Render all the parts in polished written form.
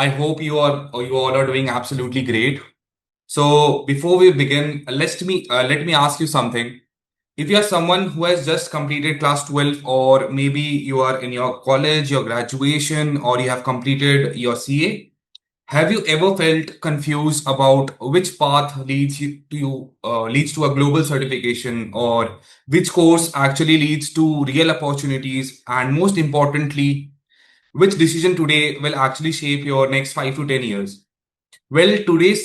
I hope you all are doing absolutely great. So before we begin, let me ask you something. If you are someone who has just completed class 12, or maybe you are in your college, your graduation, or you have completed your CA, have you ever felt confused about which path leads to a global certification, or which course actually leads to real opportunities, and most importantly, which decision today will actually shape your next 5 to 10 years? Well, today's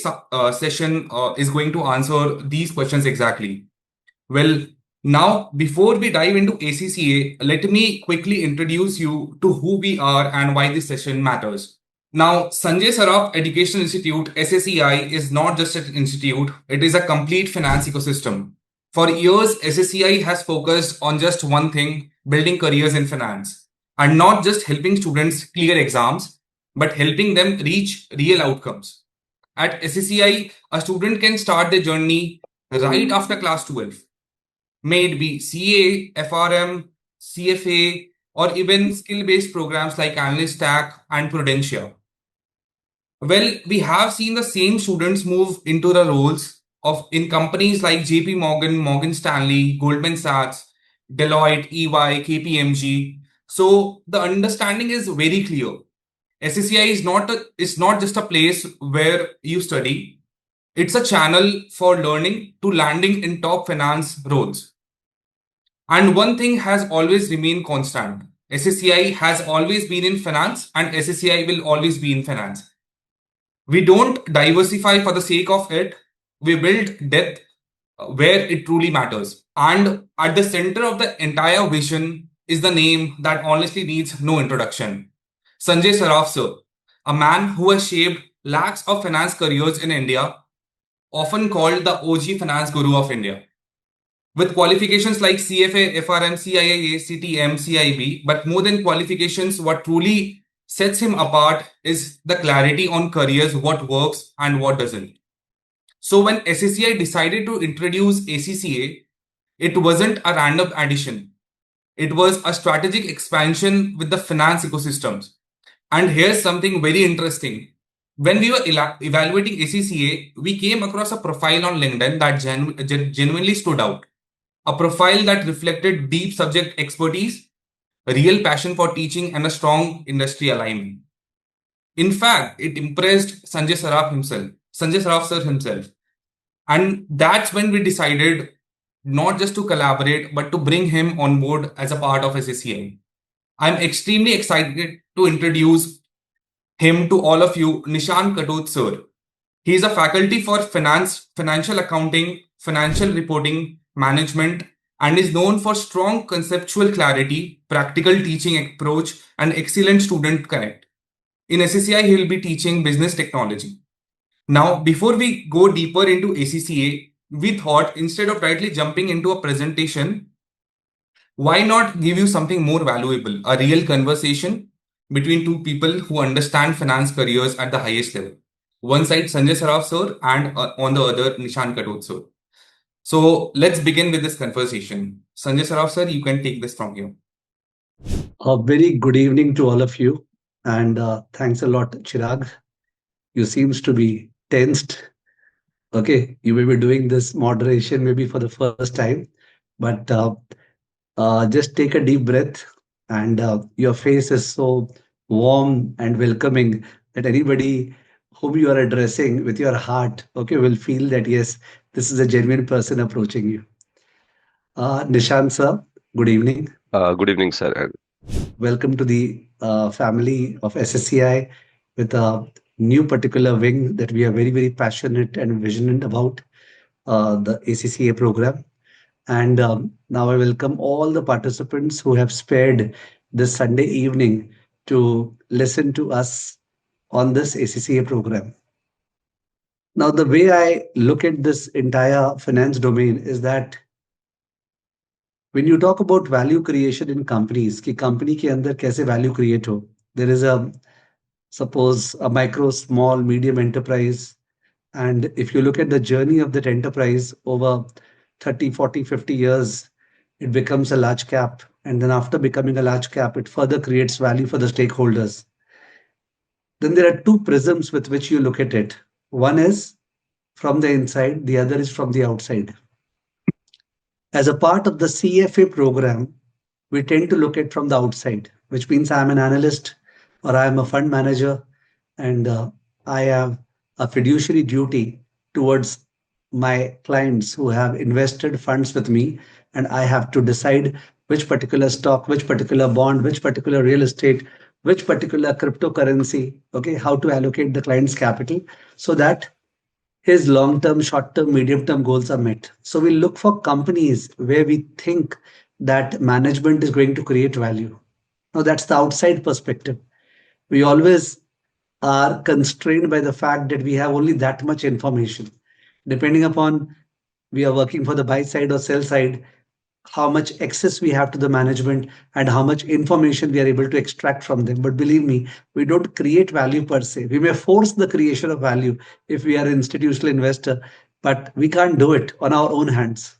session is going to answer these questions exactly. Well, now, before we dive into ACCA, let me quickly introduce you to who we are and why this session matters. Now, Sanjay Saraf Education Institute, SSEI, is not just an institute, it is a complete finance ecosystem. For years, SSEI has focused on just one thing: building careers in finance. And not just helping students clear exams, but helping them reach real outcomes. At SSEI, a student can start their journey right after class 12. May it be CA, FRM, CFA, or even skill-based programs like Analyst Stack and Prudentia. Well, we have seen the same students move into the roles of in companies like JP Morgan, Morgan Stanley, Goldman Sachs, Deloitte, EY, KPMG. So the understanding is very clear. SSCI is not just a place where you study. It's a channel for learning to landing in top finance roles. And one thing has always remained constant. SSCI has always been in finance, and SSCI will always be in finance. We don't diversify for the sake of it. We build depth where it truly matters. And at the center of the entire vision is the name that honestly needs no introduction: Sanjay Saraf sir, a man who has shaped lakhs of finance careers in India, often called the OG finance guru of India. With qualifications like CFA, FRM, CIIA, CTM, CIB, but more than qualifications, what truly sets him apart is the clarity on careers, what works and what doesn't. So when SSCI decided to introduce ACCA, it wasn't a random addition. It was a strategic expansion with the finance ecosystems. And here's something very interesting. When we were evaluating ACCA, we came across a profile on LinkedIn that genuinely stood out. A profile that reflected deep subject expertise, a real passion for teaching, and a strong industry alignment. In fact, it impressed Sanjay Saraf sir himself. And that's when we decided not just to collaborate, but to bring him on board as a part of SSCI. I'm extremely excited to introduce him to all of you, Nishan Katot sir. He is a faculty for finance, financial accounting, financial reporting, management, and is known for strong conceptual clarity, practical teaching approach, and excellent student connect. In SSCI, he will be teaching business technology. Now, before we go deeper into ACCA, we thought instead of directly jumping into a presentation, why not give you something more valuable, a real conversation between two people who understand finance careers at the highest level. One side Sanjay Saraf sir, and on the other Nishan Katot sir. So let's begin with this conversation. Sanjay Saraf sir, you can take this from here. A very good evening to all of you, and thanks a lot, Chirag. You seems to be tensed. Okay, you may be doing this moderation maybe for the first time, but just take a deep breath, and your face is so warm and welcoming that anybody whom you are addressing with your heart, okay, will feel that yes, this is a genuine person approaching you. Nishant sir, good evening. Good evening, sir. Welcome to the family of SSCI with a new particular wing that we are very, very passionate and visionate about, the ACCA program. And now I welcome all the participants who have spared this Sunday evening to listen to us on this ACCA program. Now, the way I look at this entire finance domain is that when you talk about value creation in companies, कि company के अंदर कैसे value create हो, there is a suppose a micro, small, medium enterprise. And if you look at the journey of that enterprise over 30, 40, 50 years, it becomes a large cap. And then after becoming a large cap, it further creates value for the stakeholders. then there are two prisms with which you look at it. One is from the inside, the other is from the outside. As a part of the CFA program, we tend to look at from the outside, which means I'm an analyst or I'm a fund manager, and I have a fiduciary duty towards my clients who have invested funds with me, and I have to decide which particular stock, which particular bond, which particular real estate, which particular cryptocurrency, okay, how to allocate the client's capital so that his long term, short term, medium term goals are met. So we look for companies where we think that management is going to create value. Now, that's the outside perspective. We always are constrained by the fact that we have only that much information. Depending upon we are working for the buy side or sell side, how much access we have to the management and how much information we are able to extract from them. But believe me, we don't create value per se. We may force the creation of value if we are an institutional investor, but we can't do it on our own hands.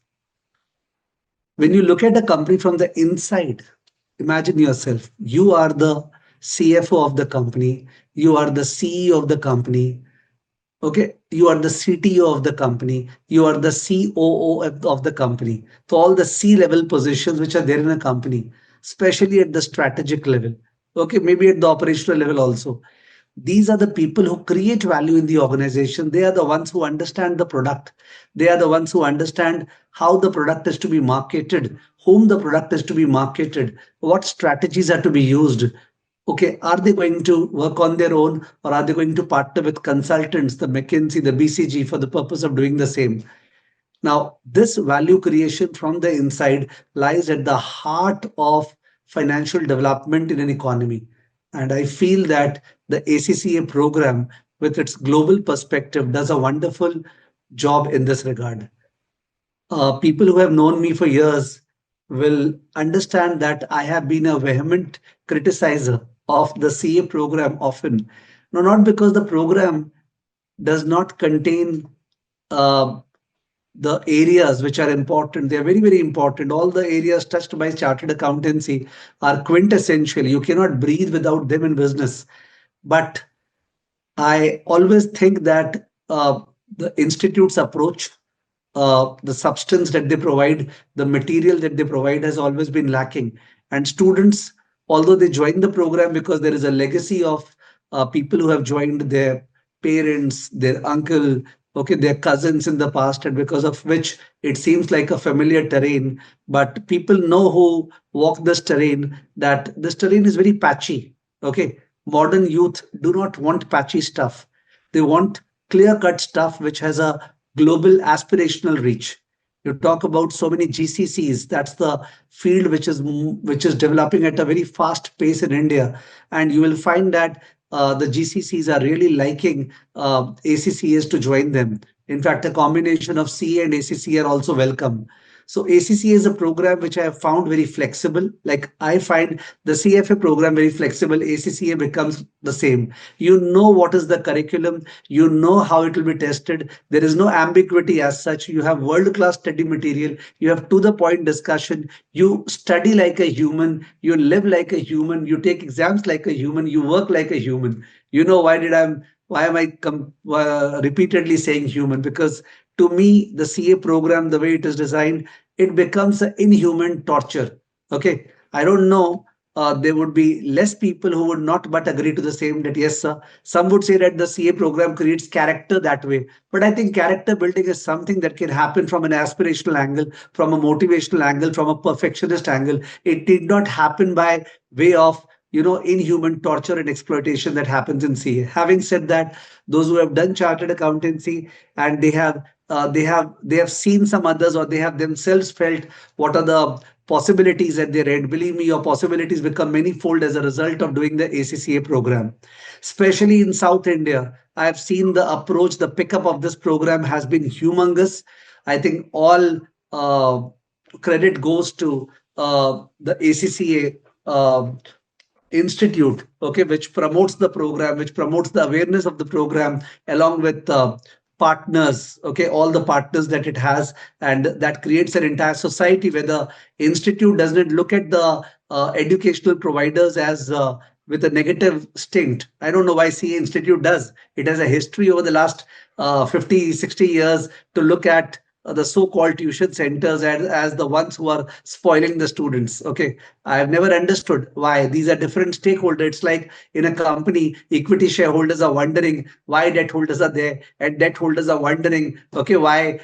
When you look at a company from the inside, imagine yourself, you are the CFO of the company, you are the CEO of the company, okay, you are the CTO of the company, you are the COO of the company. So all the C level positions which are there in a company, especially at the strategic level, okay, maybe at the operational level also, these are the people who create value in the organization. They are the ones who understand the product. They are the ones who understand how the product is to be marketed, whom the product is to be marketed, what strategies are to be used. Okay, are they going to work on their own or are they going to partner with consultants, the McKinsey, the BCG for the purpose of doing the same? Now, this value creation from the inside lies at the heart of financial development in an economy. And I feel that the ACCA program, with its global perspective, does a wonderful job in this regard. People who have known me for years will understand that I have been a vehement criticizer of the CA program often. No, not because the program does not contain uh, the areas which are important. They are very, very important. All the areas touched by chartered accountancy are quintessential. You cannot breathe without them in business. But I always think that the institute's approach, the substance that they provide, the material that they provide has always been lacking. And students, although they join the program because there is a legacy of people who have joined their parents, their uncle, okay, their cousins in the past, and because of which it seems like a familiar terrain. But people know who walk this terrain that this terrain is very patchy. Okay, modern youth do not want patchy stuff. They want clear cut stuff which has a global aspirational reach. You talk about so many GCCs. That's the field which is developing at a very fast pace in India, and you will find that the GCCs are really liking ACCAs to join them. In fact, a combination of CA and ACCA are also welcome. So ACCA is a program which I have found very flexible. Like I find the CFA program very flexible. ACCA becomes the same. You know what is the curriculum. You know how it will be tested. There is no ambiguity as such. You have world class study material. You have to the point discussion. You study like a human. You live like a human. You take exams like a human. You work like a human. You know why am I repeatedly saying human? Because to me, the CA program, the way it is designed, it becomes an inhuman torture. Okay, I don't know, there would be less people who would not but agree to the same that yes, sir. Some would say that the CA program creates character that way. But I think character building is something that can happen from an aspirational angle, from a motivational angle, from a perfectionist angle. It did not happen by way of inhuman torture and exploitation that happens in CA. Having said that, those who have done chartered accountancy and they have seen some others or they have themselves felt what are the possibilities that they read. Believe me, your possibilities become manyfold as a result of doing the ACCA program. Especially in South India, I have seen the approach, the pickup of this program has been humongous. I think all credit goes to the ACCA institute, okay, which promotes the program, which promotes the awareness of the program, along with partners, okay, all the partners that it has, and that creates an entire society where the institute doesn't look at the educational providers as with a negative stint. I don't know why CA Institute does. It has a history over the last 50, 60 years to look at the so-called tuition centers as the ones who are spoiling the students. Okay, I've never understood why these are different stakeholders. It's like in a company, equity shareholders are wondering why debt holders are there, and debt holders are wondering, okay, why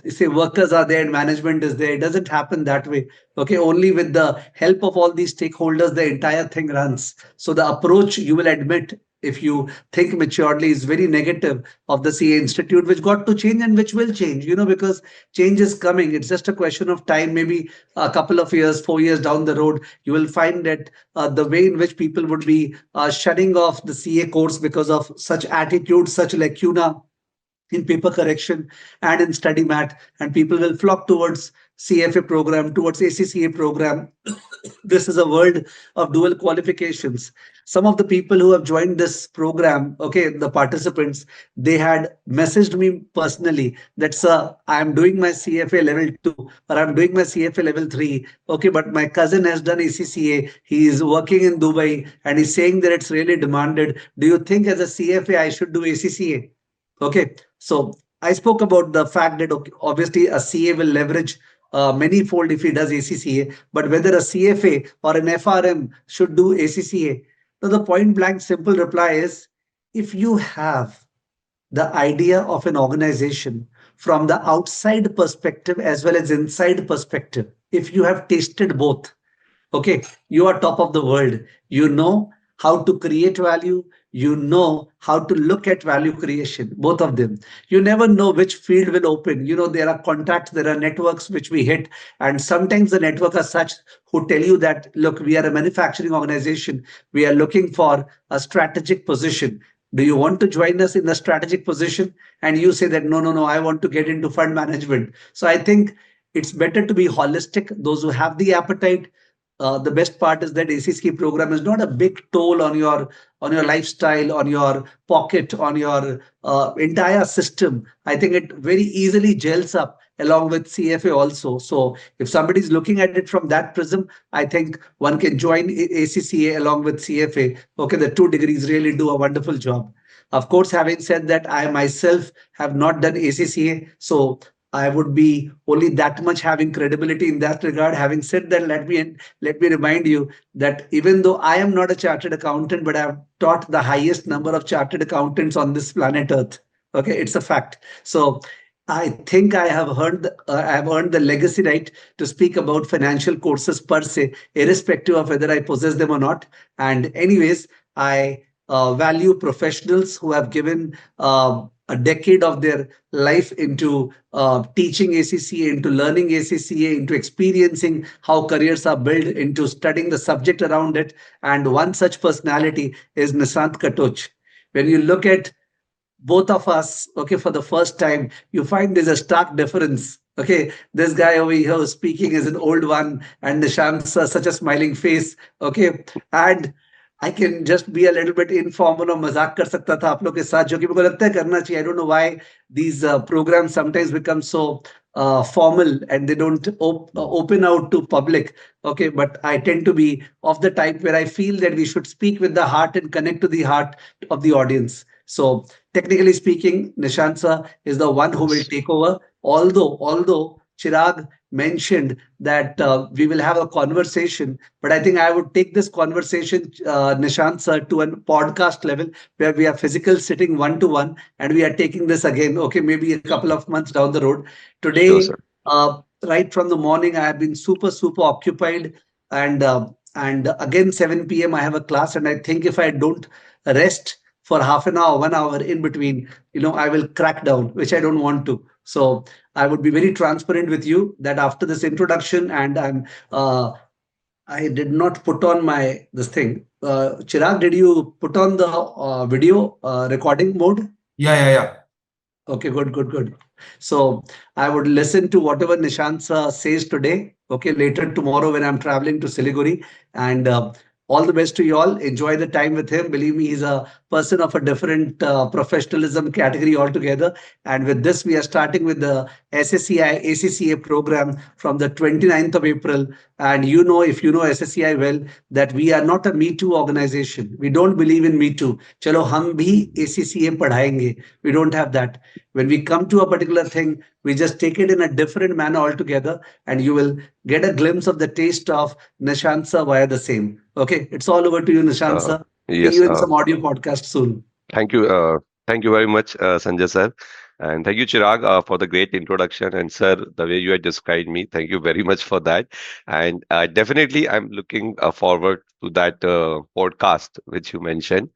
say workers are there and management is there. It doesn't happen that way. Okay, only with the help of all these stakeholders, the entire thing runs. So the approach, you will admit, if you think maturely, is very negative of the CA Institute, which got to change and which will change, because change is coming. It's just a question of time, maybe a couple of years, 4 years down the road, you will find that the way in which people would be shutting off the CA course because of such attitude, such lacuna in paper correction and in study mat, and people will flock towards CFA program, towards ACCA program. This is a world of dual qualifications. Some of the people who have joined this program, okay, the participants, they had messaged me personally that, sir, I'm doing my CFA level 2 or I'm doing my CFA level 3. Okay, but my cousin has done ACCA. He is working in Dubai and he's saying that it's really demanded. Do you think as a CFA I should do ACCA? Okay, so I spoke about the fact that, okay, obviously a CA will leverage many-fold if he does ACCA, but whether a CFA or an FRM should do ACCA. So the point blank simple reply is, if you have the idea of an organization from the outside perspective as well as inside perspective, if you have tasted both, okay, you are top of the world. You know how to create value. You know how to look at value creation, both of them. You never know which field will open. There are contacts, there are networks which we hit. And sometimes the network are such who tell you that, look, we are a manufacturing organization. We are looking for a strategic position. Do you want to join us in the strategic position? And you say that, no, no, no, I want to get into fund management. So I think it's better to be holistic. Those who have the appetite, the best part is that ACCA program is not a big toll on your lifestyle, on your pocket, on your entire system. I think it very easily gels up along with CFA also. So if somebody is looking at it from that prism, I think one can join ACCA along with CFA. Okay, the two degrees really do a wonderful job. Of course, having said that, I myself have not done ACCA, so I would be only that much having credibility in that regard. Having said that, let me remind you that even though I am not a chartered accountant, but I've taught the highest number of chartered accountants on this planet Earth. Okay, it's a fact. So I think I have earned the legacy right to speak about financial courses per se, irrespective of whether I possess them or not. And anyways, I value professionals who have given a decade of their life into teaching ACCA, into learning ACCA, into experiencing how careers are built, into studying the subject around it. And one such personality is Nishant Katoch. When you look at both of us, okay, for the first time, you find there's a stark difference. Okay, this guy over here who's speaking is an old one, and Nishant's such a smiling face. Okay, and I can just be a little bit informal और मजाक कर सकता था आप लोग के साथ, जो कि मुझे लगता है करना चाहिए. I don't know why these programs sometimes become so formal and they don't open out to public. Okay, but I tend to be of the type where I feel that we should speak with the heart and connect to the heart of the audience. So technically speaking, Nishansa is the one who will take over. Although Chirag mentioned that we will have a conversation, but I think I would take this conversation, Nishant sir, to a podcast level where we are physical sitting one to one, and we are taking this again. Okay, maybe a couple of months down the road. Sure, Today, sir. right from the morning, I have been super occupied, and again 7 p.m. I have a class, and I think if I don't rest for half an hour, 1 hour in between, I will crack down, which I don't want to. So I would be very transparent with you that after this introduction, and I did not put on my this thing. Chirag, did you put on the video recording mode? Yeah. Okay, good. So I would listen to whatever Nishant says today. Okay, later tomorrow when I'm traveling to Siliguri, and All the best to you all. Enjoy the time with him. Believe me, he's a person of a different professionalism category altogether. And with this, we are starting with the SSEI ACCA program from the 29th of April. And you know, if you know SSEI well, that we are not a Me Too organization. We don't believe in Me Too. Chalo, hum bhi ACCA padhayenge. We don't have that. When we come to a particular thing, we just take it in a different manner altogether, and you will get a glimpse of the taste of Nishant sir via the same. Okay, it's all over to you, Nishant Uh, sir. See yes. you in some audio podcast soon. Thank you. Thank you very much, Sanjay sir. And thank you, Chirag, for the great introduction. And sir, the way you had described me, thank you very much for that. And definitely, I'm looking forward to that podcast which you mentioned.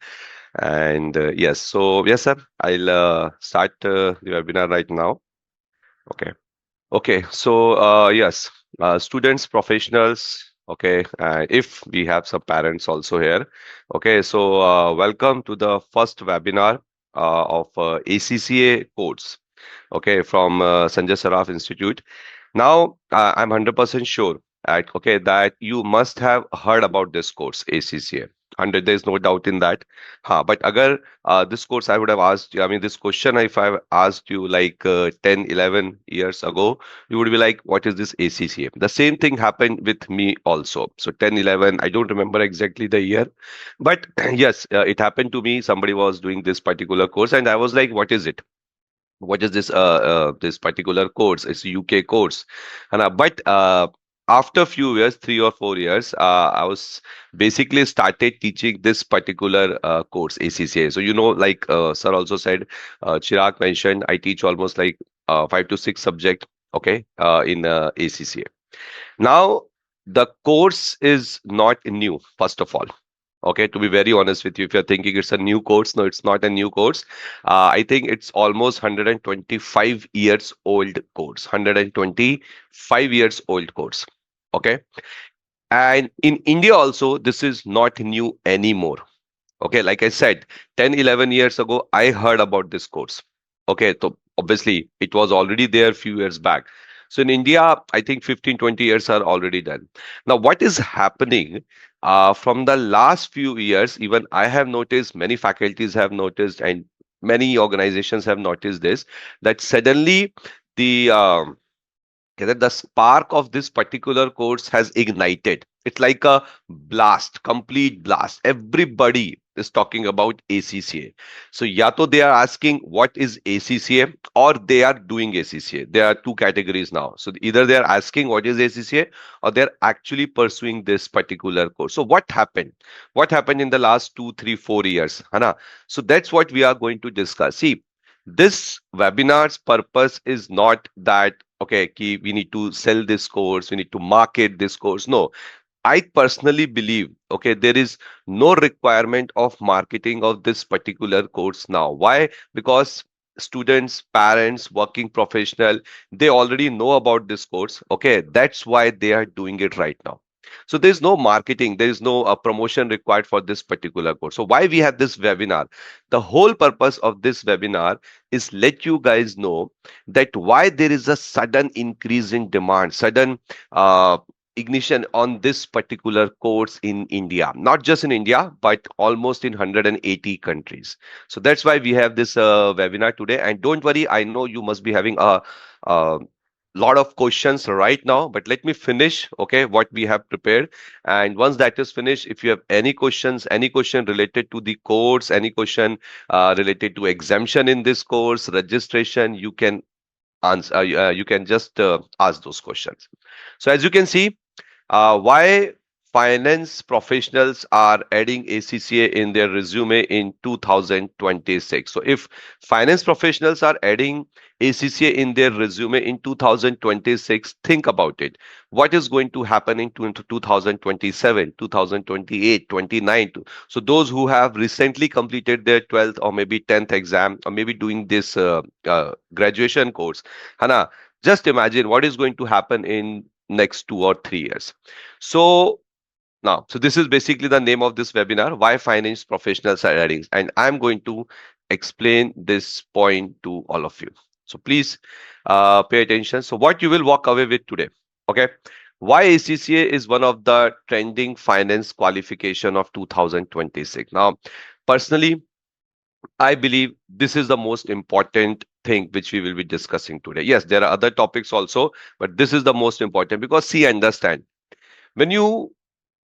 And yes, so yes, sir, I'll start the webinar right now. Okay. Okay, so yes, students, professionals, okay, if we have some parents also here, okay, so welcome to the first webinar of ACCA course, okay, from Sanjay Saraf Institute. Now, I'm 100% sure okay, that you must have heard about this course, ACCA. 100, there's no doubt in that. But agar this course I would have asked you, I mean, this question, if I asked you like 10, 11 years ago, you would be like, what is this ACCA? The same thing happened with me also. So 10, 11, I don't remember exactly the year, but yes, it happened to me. Somebody was doing this particular course, and I was like, what is it? What is this this particular course? It's a UK course. And but after few years, 3 or 4 years, I was basically started teaching this particular course, ACCA. So like sir also said, Chirag mentioned, I teach almost like 5 to 6 subject, okay, in ACCA. Now, the course is not new, first of all. Okay, to be very honest with you, if you're thinking it's a new course, no, it's not a new course. I think it's almost 125 years old course, 125 years old course. Okay, and in India also, this is not new anymore. Okay, like I said, 10, 11 years ago, I heard about this course. Okay, so obviously it was already there a few years back. So in India, I think 15, 20 years are already done. Now, what is happening from the last few years, even I have noticed, many faculties have noticed, and many organizations have noticed this, that suddenly the okay, that the spark of this particular course has ignited. It's like a blast, complete blast. Everybody is talking about ACCA. So, ya to they are asking what is ACCA, or they are doing ACCA. There are two categories now. So, either they are asking what is ACCA, or they're actually pursuing this particular course. So, what happened? What happened in the last 2, 3, 4 years? Hana? So, that's what we are going to discuss. See, this webinar's purpose is not that okay we need to sell this course, we need to market this course. No, I personally believe, okay, there is no requirement of marketing of this particular course now. Why? Because students, parents, working professional, they already know about this course. Okay, that's why they are doing it right now. So there's no marketing, there is no promotion required for this particular course. So why we have this webinar? The whole purpose of this webinar is let you guys know that why there is a sudden increase in demand, sudden ignition on this particular course in India, not just in India, but almost in 180 countries. So that's why we have this webinar today. And don't worry, I know you must be having a lot of questions right now, but let me finish, okay, what we have prepared. And once that is finished, if you have any questions, any question related to the course, any question related to exemption in this course, registration, you can answer, you can just ask those questions. So as you can see, why finance professionals are adding ACCA in their resume in 2026. So if finance professionals are adding ACCA in their resume in 2026, think about it. What is going to happen in 2027, 2028, 29? So those who have recently completed their 12th or maybe 10th exam, or maybe doing this graduation course, Hana, just imagine what is going to happen in next 2 or 3 years. So now, so this is basically the name of this webinar, why finance professionals are adding, and I'm going to explain this point to all of you. So please pay attention. So what you will walk away with today, okay? Why ACCA is one of the trending finance qualification of 2026. Now, personally, I believe this is the most important thing which we will be discussing today. Yes, there are other topics also, but this is the most important because see, understand when you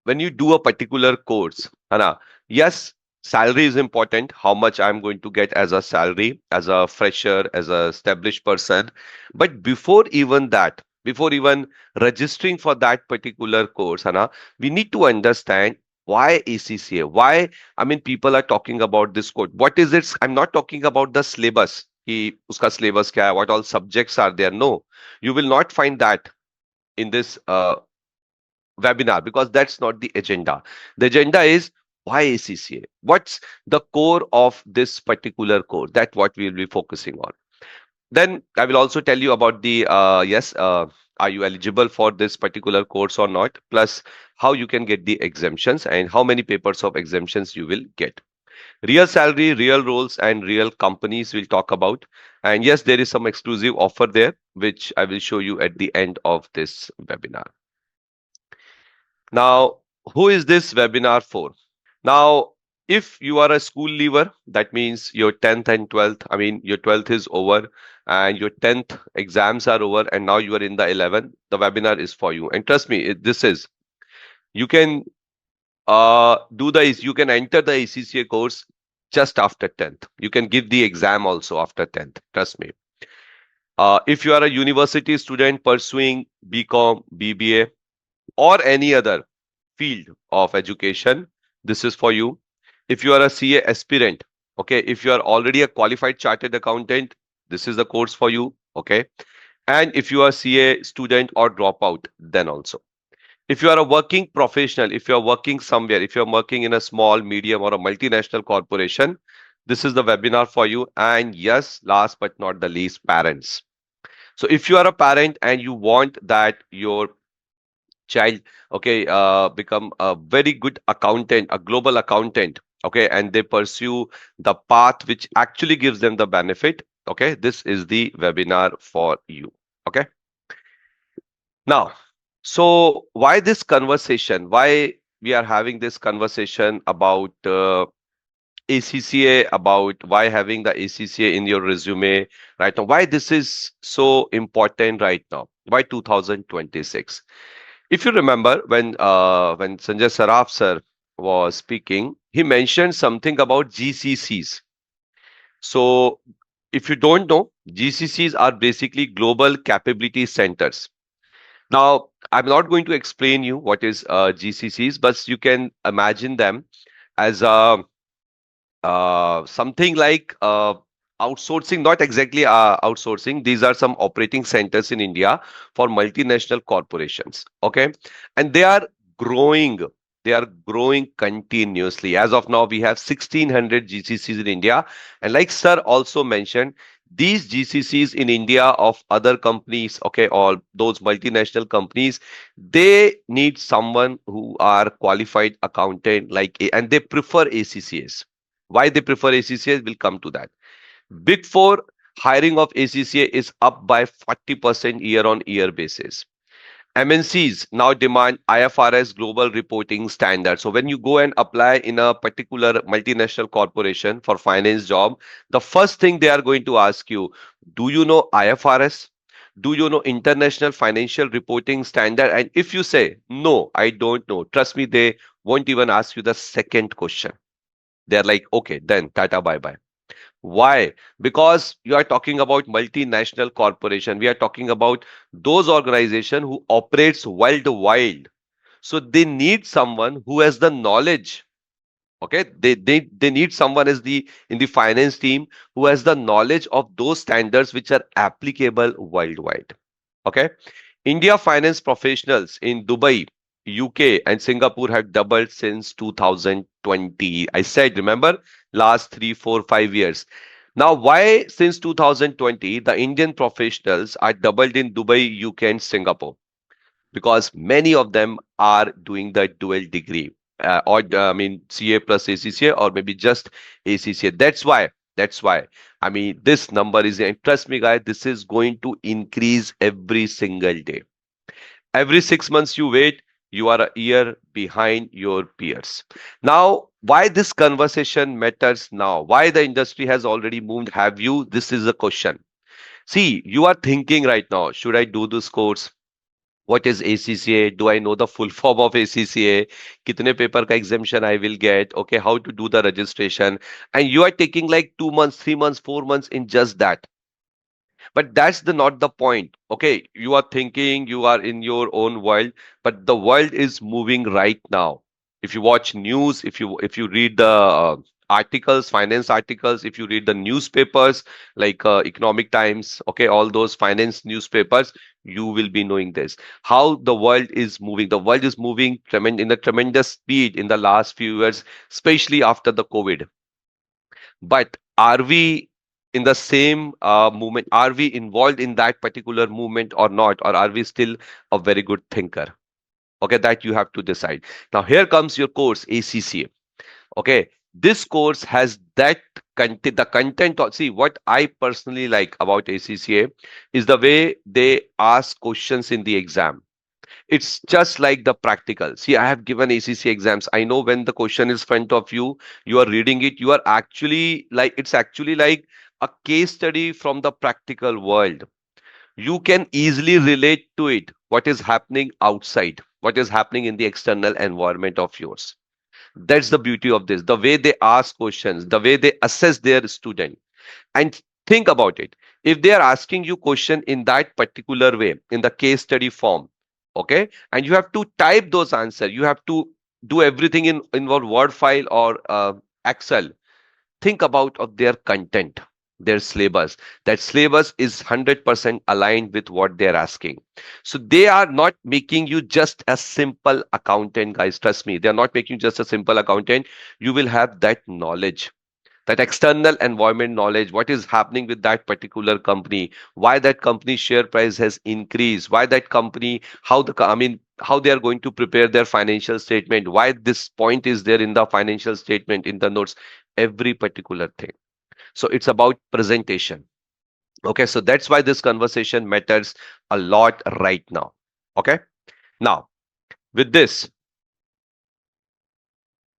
do a particular course, Hana, yes, salary is important. How much I'm going to get as a salary, as a fresher, as a established person. But before even that, before even registering for that particular course, Hana, we need to understand why ACCA. Why, I mean, people are talking about this code. What is it? I'm not talking about the syllabus. कि उसका syllabus क्या है, what all subjects are there. No, you will not find that in this webinar because that's not the agenda. The agenda is why ACCA? What's the core of this particular core? That's what we will be focusing on. Then I will also tell you about the yes, are you eligible for this particular course or not? Plus, how you can get the exemptions and how many papers of exemptions you will get. Real salary, real roles, and real companies we'll talk about. And yes, there is some exclusive offer there, which I will show you at the end of this webinar. Now, who is this webinar for? Now, if you are a school leaver, that means your 10th and 12th, I mean, your 12th is over and your 10th exams are over, and now you are in the 11th, the webinar is for you. And trust me, this is, you can you can enter the ACCA course just after 10th. You can give the exam also after 10th. Trust me. If you are a university student pursuing BCom, BBA, or any other field of education, this is for you. If you are a CA aspirant, okay, if you are already a qualified chartered accountant, this is the course for you, okay. And if you are CA student or dropout, then also. If you are a working professional, if you are working somewhere, if you are working in a small, medium, or a multinational corporation, this is the webinar for you. And yes, last but not the least, parents. So if you are a parent and you want that your child, okay, become a very good accountant, a global accountant, okay, and they pursue the path which actually gives them the benefit, okay, this is the webinar for you, okay. Now, so why this conversation, why we are having this conversation about ACCA, about why having the ACCA in your resume right now, why this is so important right now, why 2026. If you remember when Sanjay Saraf sir was speaking, he mentioned something about GCCs. So if you don't know, GCCs are basically global capability centers. Now, I'm not going to explain you what is GCCs, but you can imagine them as a something like outsourcing, not exactly outsourcing. These are some operating centers in India for multinational corporations. Okay. And they are growing. They are growing continuously. As of now, we have 1600 GCCs in India. And like Sir also mentioned, these GCCs in India of other companies, okay, or those multinational companies, they need someone who are qualified accountant, and they prefer ACCAs. Why they prefer ACCA, we'll come to that. Big Four hiring of ACCA is up by 40% year on year basis. MNCs now demand IFRS global reporting standards. So when you go and apply in a particular multinational corporation for finance job, the first thing they are going to ask you, do you know IFRS? Do you know international financial reporting standard? And if you say, no, I don't know, trust me, they won't even ask you the second question. They're like, okay, then tata bye bye. Why? Because you are talking about multinational corporation. We are talking about those organization who operates worldwide. So they need someone who has the knowledge. Okay, they need someone as the in the finance team who has the knowledge of those standards which are applicable worldwide. Okay. India finance professionals in Dubai, UK, and Singapore have doubled since 2020. I said, remember, last 3, 4, 5 years. Now, why since 2020 the Indian professionals are doubled in Dubai, UK, and Singapore? Because many of them are doing the dual degree, or I mean, CA plus ACCA, or maybe just ACCA. That's why. That's why. I mean, this number is, and trust me, guys, this is going to increase every single day. Every 6 months you wait, you are a year behind your peers. Now, why this conversation matters now? Why the industry has already moved? Have you? This is a question. See, you are thinking right now, should I do this course? What is ACCA? Do I know the full form of ACCA? Kitne paper ka exemption I will get? Okay, how to do the registration? And you are taking like 2 months, 3 months, 4 months in just that. But that's the not the point. Okay, you are thinking you are in your own world, but the world is moving right now. If you watch news, if you read the articles, finance articles, if you read the newspapers like Economic Times, okay, all those finance newspapers, you will be knowing this. How the world is moving. The world is moving in a tremendous speed in the last few years, especially after the COVID. But are we in the same movement? Are we involved in that particular movement or not? Or are we still a very good thinker? Okay, that you have to decide. Now, here comes your course, ACCA. Okay, this course has that content, the content. See, what I personally like about ACCA is the way they ask questions in the exam. It's just like the practical. See, I have given ACC exams. I know when the question is front of you, you are reading it, you are actually like, it's actually like a case study from the practical world. You can easily relate to it, what is happening outside, what is happening in the external environment of yours. That's the beauty of this. The way they ask questions, the way they assess their student. And think about it. If they are asking you question in that particular way, in the case study form, okay, and you have to type those answers, you have to do everything in your Word file or Excel. Think about of their content, their syllabus. That syllabus is 100% aligned with what they're asking. So they are not making you just a simple accountant, guys. Trust me, they're not making you just a simple accountant. You will have that knowledge, that external environment knowledge, what is happening with that particular company, why that company share price has increased, why that company, how I mean, how they are going to prepare their financial statement, why this point is there in the financial statement, in the notes, every particular thing. So it's about presentation. Okay, so that's why this conversation matters a lot right now. Okay, now with this,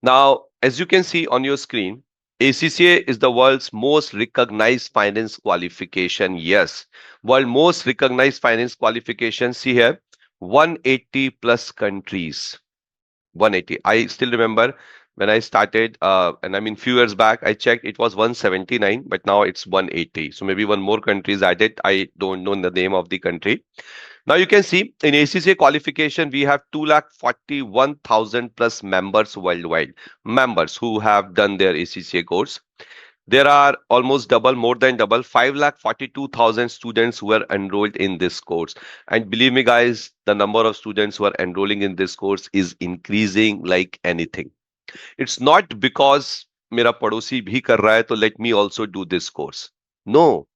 now, as you can see on your screen, ACCA is the world's most recognized finance qualification. Yes, world most recognized finance qualification. See here, 180 plus countries. 180. I still remember when I started, and I mean, few years back, I checked it was 179, but now it's 180. So maybe one more country is added. I don't know the name of the country. Now you can see in ACCA qualification, we have 241,000 plus members worldwide, members who have done their ACCA course. There are almost double, more than double, 542,000 students who are enrolled in this course. And believe me, guys, the number of students who are enrolling in this course is increasing like anything. It's not because मेरा पड़ोसी भी कर रहा है, तो let me also do this course. No,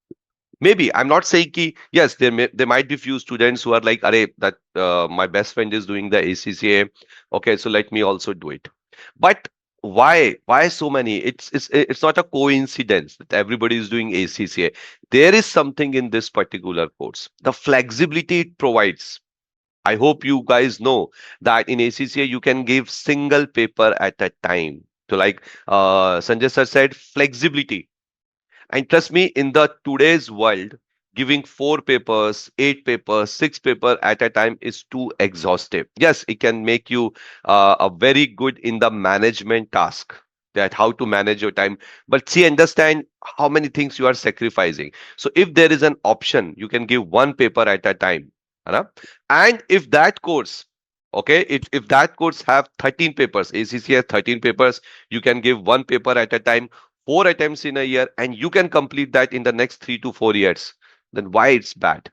maybe I'm not saying ki yes, there might be few students who are like, "Arey, that my best friend is doing the ACCA, okay, so let me also do it." But why? Why so many? It's not a coincidence that everybody is doing ACCA. There is something in this particular course. The flexibility it provides. I hope you guys know that in ACCA you can give single paper at a time. So like Sanjay sir said, flexibility. And trust me, in the today's world, giving 4 papers, 8 papers, 6 papers at a time is too exhaustive. Yes, it can make you a very good in the management task, that how to manage your time. But see, understand how many things you are sacrificing. So if there is an option, you can give 1 paper at a time. है ना? And if that course, okay, if that course have 13 papers, ACC has 13 papers, you can give 1 paper at a time, 4 attempts in a year, and you can complete that in the next 3 to 4 years. Then why it's bad?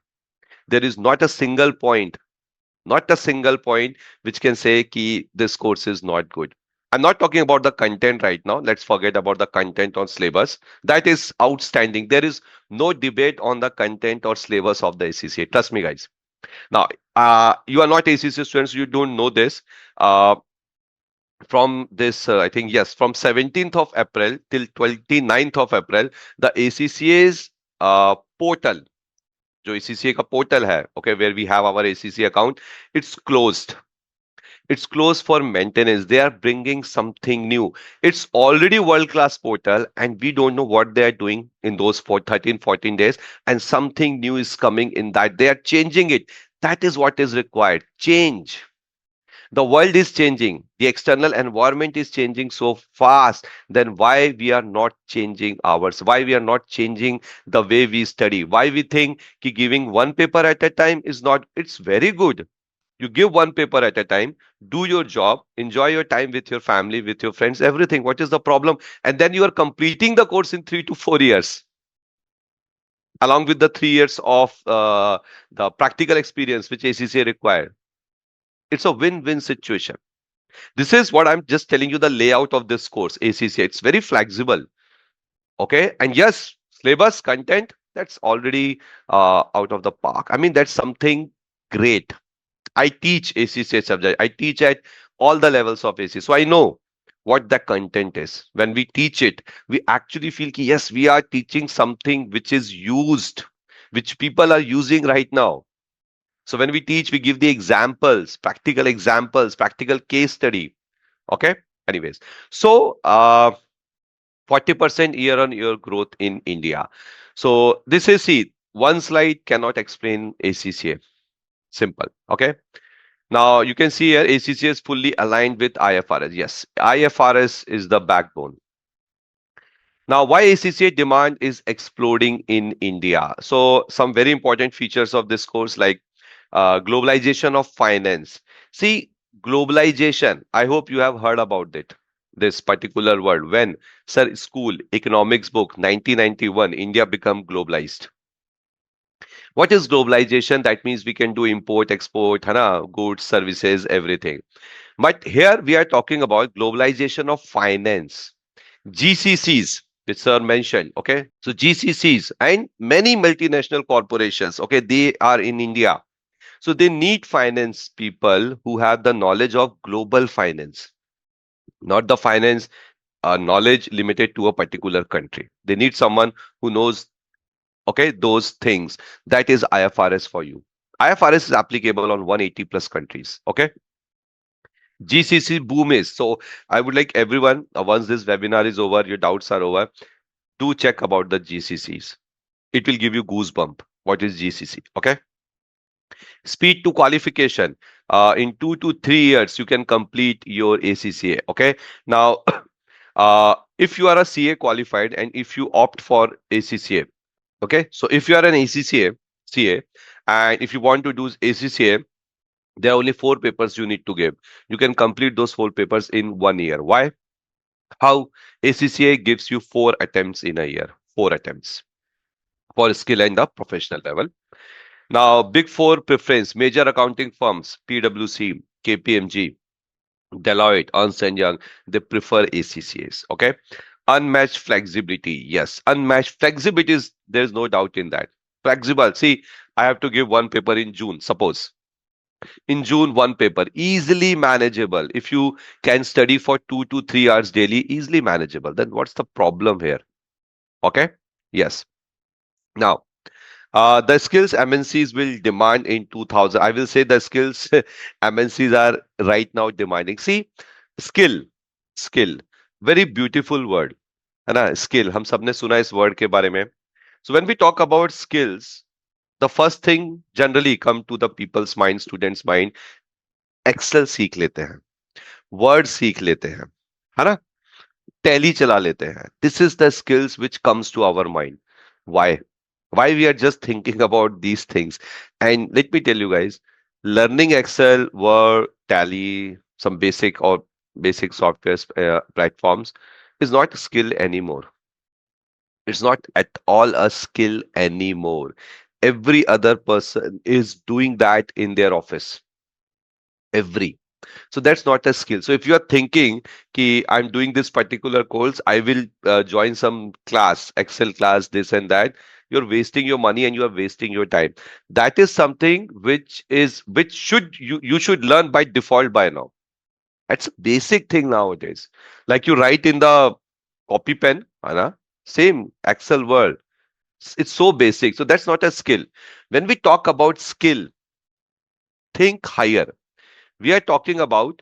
There is not a single point, not a single point which can say ki this course is not good. I'm not talking about the content right now. Let's forget about the content on syllabus. That is outstanding. There is no debate on the content or syllabus of the ACCA. Trust me, guys. Now, you are not ACCA students. You don't know this. From this, I think, yes, from 17th of April till 29th of April, the ACCA's portal, जो ACCA का portal है, okay, where we have our ACCA account, it's closed. It's closed for maintenance. They are bringing something new. It's already world-class portal, and we don't know what they are doing in those 13, 14 days. And something new is coming in that. They are changing it. That is what is required. Change. The world is changing. The external environment is changing so fast. Then why we are not changing ours? Why we are not changing the way we study? Why we think ki giving one paper at a time is not, it's very good. You give one paper at a time, do your job, enjoy your time with your family, with your friends, everything. What is the problem? And then you are completing the course in 3 to 4 years, along with the 3 years of the practical experience which ACCA required. It's a win-win situation. This is what I'm just telling you, the layout of this course, ACCA. It's very flexible. Okay. And yes, syllabus content, that's already out of the park. I mean, that's something great. I teach ACCA subject. I teach at all the levels of ACCA. So I know what the content is. When we teach it, we actually feel ki, yes, we are teaching something which is used, which people are using right now. So when we teach, we give the examples, practical case study. Okay. Anyways, so 40% year on year growth in India. So this is, see, one slide cannot explain ACCA. Simple. Okay. Now you can see here ACCA is fully aligned with IFRS. Yes, IFRS is the backbone. Now, why ACCA demand is exploding in India? So some very important features of this course, like globalization of finance. See, globalization, I hope you have heard about it. This particular word. When, sir, school economics book 1991, India become globalized. What is globalization? That means we can do import, export, है ना, goods, services, everything. But here we are talking about globalization of finance, GCCs, which sir mentioned. Okay, so GCCs and many multinational corporations. Okay, they are in India, so they need finance people who have the knowledge of global finance, not the finance knowledge limited to a particular country. They need someone who knows, okay, those things. That is IFRS for you. IFRS is applicable on 180 plus countries. Okay. GCC boom is. So I would like everyone, once this webinar is over, your doubts are over, do check about the GCCs. It will give you goosebump. What is GCC? Okay. Speed to qualification. In 2 to 3 years, you can complete your ACCA. Okay. Now, if you are a CA qualified and if you opt for ACCA, okay. So if you are an ACCA, CA, and if you want to do ACCA, there are only 4 papers you need to give. You can complete those 4 papers in 1 year. Why? How? ACCA gives you 4 attempts in a year. 4 attempts for skill and the professional level. Now, big four preference, major accounting firms, PwC, KPMG, Deloitte, Ernst and Young, they prefer ACCAs. Okay. Unmatched flexibility. Yes, unmatched flexibility is, there's no doubt in that. Flexible. See, I have to give one paper in June, suppose. In June, one paper, easily manageable. If you can study for 2 to 3 hours daily, easily manageable. Then what's the problem here? Okay. Yes. Now, the skills MNCs will demand in 2000. I will say the skills MNCs are right now demanding. See, skill, skill, very beautiful word. है ना, skill. हम सबने सुना इस word के बारे में. So when we talk about skills, the first thing generally come to the people's mind, students' mind, Excel सीख लेते हैं, Word सीख लेते हैं, है ना, Tally चला लेते हैं. This is the skills which comes to our mind. Why? Why we are just thinking about these things? And let me tell you guys, learning Excel, Word, Tally, some basic software platforms is not a skill anymore. It's not at all a skill anymore. Every other person is doing that in their office. Every. So that's not a skill. So if you are thinking ki I'm doing this particular course, I will join some class, Excel class, this and that, you're wasting your money and you are wasting your time. That is something which should you should learn by default by now. That's a basic thing nowadays. Like you write in the copy pen, Anna, same Excel word. It's so basic. So that's not a skill. When we talk about skill, think higher. We are talking about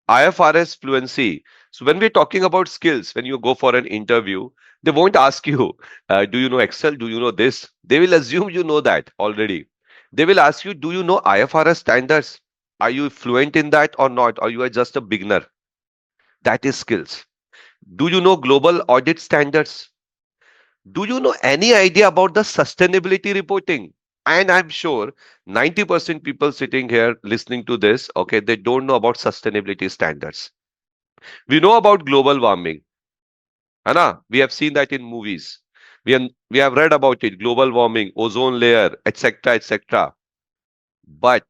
IFRS fluency. So when we're talking about skills, when you go for an interview, they won't ask you, do you know Excel? Do you know this? They will assume you know that already. They will ask you, do you know IFRS standards? Are you fluent in that or not? Or you are just a beginner? That is skills. Do you know global audit standards? Do you know any idea about the sustainability reporting? And I'm sure 90% people sitting here listening to this, okay, they don't know about sustainability standards. We know about global warming. Anna, we have seen that in movies. We have read about it, global warming, ozone layer, etc., etc. But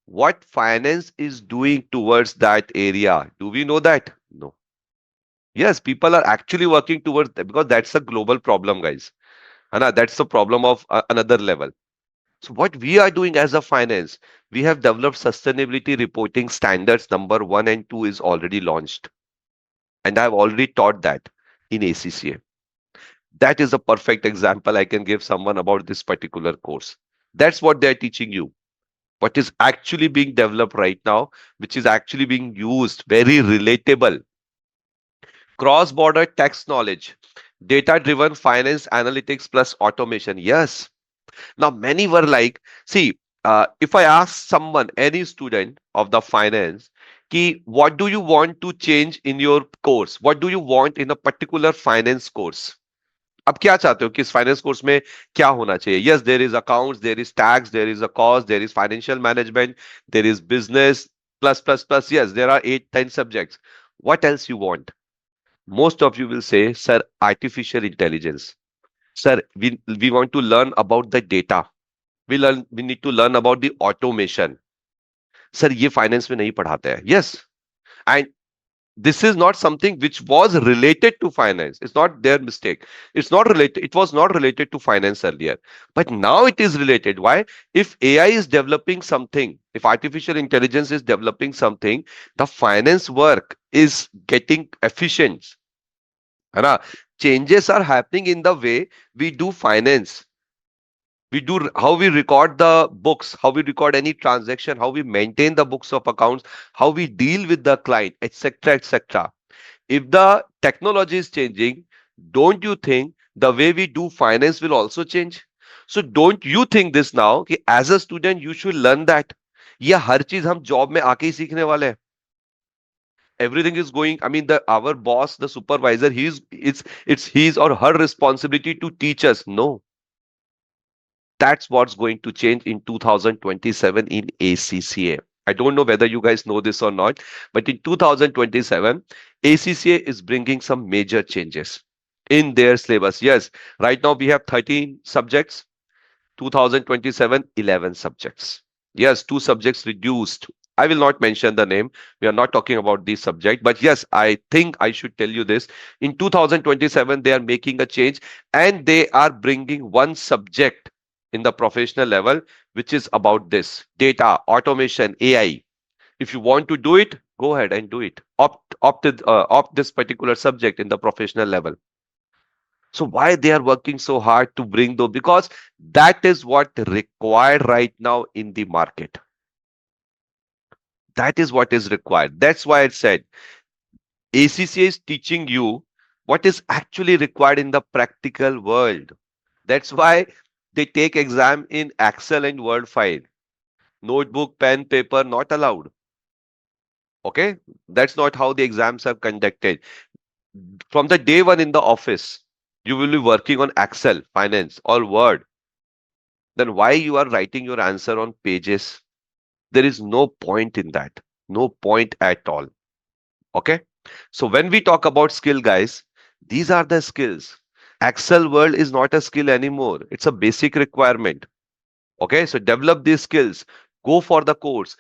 what finance is doing towards that area, do we know that? No. Yes, people are actually working towards that because that's a global problem, guys. Anna, that's the problem of another level. So what we are doing as a finance, we have developed sustainability reporting standards number 1 and 2 is already launched. And I've already taught that in ACCA. That is a perfect example I can give someone about this particular course. That's what they're teaching you. What is actually being developed right now, which is actually being used, very relatable. Cross border tax knowledge, data driven finance analytics plus automation. Yes. Now, many were like, see, if I ask someone, any student of the finance, ki, what do you want to change in your course? What do you want in a particular finance course? अब क्या चाहते हो कि इस finance course में क्या होना चाहिए? Yes, there is accounts, there is tax, there is a cost, there is financial management, there is business, plus. Yes, there are 8, 10 subjects. What else you want? Most of you will say, sir, artificial intelligence. Sir, we want to learn about the data. We need to learn about the automation. Sir, ये finance में नहीं पढ़ाते हैं. Yes, and this is not something which was related to finance. It's not their mistake. It's not related. It was not related to finance earlier, but now it is related. Why? If AI is developing something, if artificial intelligence is developing something, the finance work is getting efficient. है ना? Changes are happening in the way we do finance. We do how we record the books, how we record any transaction, how we maintain the books of accounts, how we deal with the client, etc., etc. If the technology is changing, don't you think the way we do finance will also change? So don't you think this now कि as a student you should learn that ये हर चीज हम job में आके ही सीखने वाले हैं. Everything is going, I mean, the our boss, the supervisor, it's his or her responsibility to teach us. No, that's what's going to change in 2027 in ACCA. I don't know whether you guys know this or not, but in 2027, ACCA is bringing some major changes in their syllabus. Yes, right now we have 13 subjects, 2027, 11 subjects. Yes, 2 subjects reduced. I will not mention the name. We are not talking about this subject, but yes, I think I should tell you this. In 2027, they are making a change and they are bringing one subject in the professional level, which is about this data, automation, AI. If you want to do it, go ahead and do it. Opt this particular subject in the professional level. So why they are working so hard to bring those? Because that is what required right now in the market. That is what is required. That's why I said ACCA is teaching you what is actually required in the practical world. That's why they take exam in Excel and Word file. Notebook, pen, paper not allowed. Okay, that's not how the exams are conducted. From the day one in the office, you will be working on Excel, finance, or Word. Then why you are writing your answer on pages? There is no point in that. No point at all. Okay. So when we talk about skill, guys, these are the skills. Excel world is not a skill anymore. It's a basic requirement. Okay. So develop these skills. Go for the course.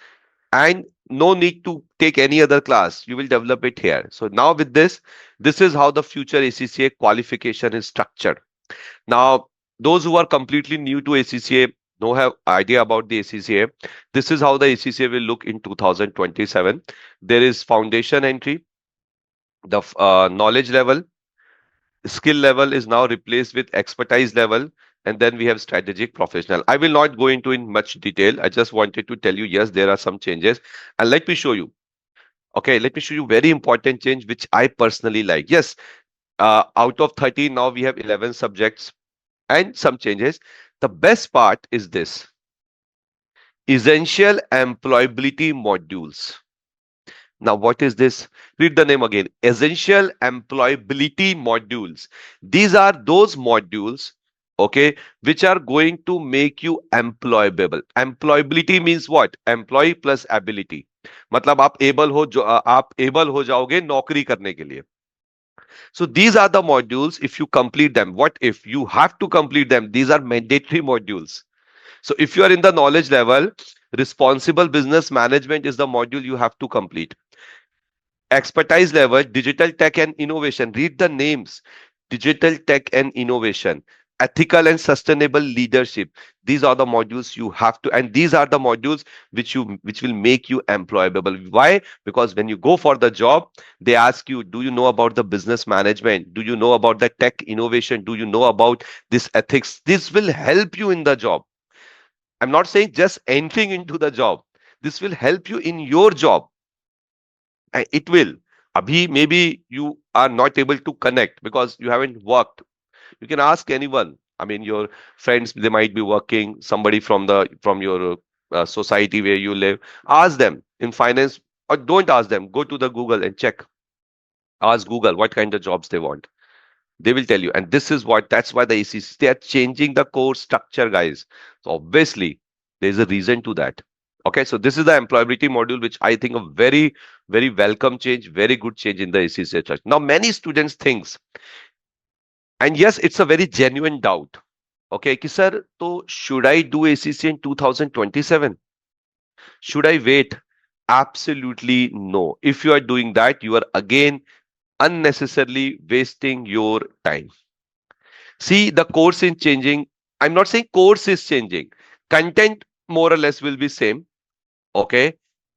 And no need to take any other class. You will develop it here. So now with this is how the future ACCA qualification is structured. Now, those who are completely new to ACCA, no have idea about the ACCA. This is how the ACCA will look in 2027. There is foundation entry, the knowledge level, skill level is now replaced with expertise level. and then we have strategic professional. I will not go into in much detail. I just wanted to tell you, yes, there are some changes. And let me show you. Okay, let me show you very important change which I personally like. Yes, out of 13, now we have 11 subjects and some changes. The best part is this: essential employability modules. Now, what is this? Read the name again. Essential employability modules. These are those modules, okay, which are going to make you employable. Employability means what? Employee plus ability. मतलब आप able हो जो आप able हो जाओगे नौकरी करने के लिए. So these are the modules. If you complete them, what if you have to complete them? These are mandatory modules. So if you are in the knowledge level, responsible business management is the module you have to complete. Expertise level, digital tech and innovation. Read the names: digital tech and innovation, ethical and sustainable leadership. These are the modules you have to, and these are the modules which will make you employable. Why? Because when you go for the job, they ask you, do you know about the business management? Do you know about the tech innovation? Do you know about this ethics? This will help you in the job. I'm not saying just entering into the job. This will help you in your job. It will. Abhi, maybe you are not able to connect because you haven't worked. You can ask anyone. I mean, your friends, they might be working, somebody from your society where you live. Ask them in finance, or don't ask them. Go to the Google and check. Ask Google what kind of jobs they want. They will tell you. And this is what, that's why the ACC, they are changing the course structure, guys. So obviously, there's a reason to that. Okay, so this is the employability module, which I think a very, very welcome change, very good change in the ACCA church. Now, many students thinks, and yes, it's a very genuine doubt. Okay, ki sir, so should I do ACCA in 2027? Should I wait? Absolutely no. If you are doing that, you are again unnecessarily wasting your time. See, the course is changing. I'm not saying course is changing. Content more or less will be same. Okay.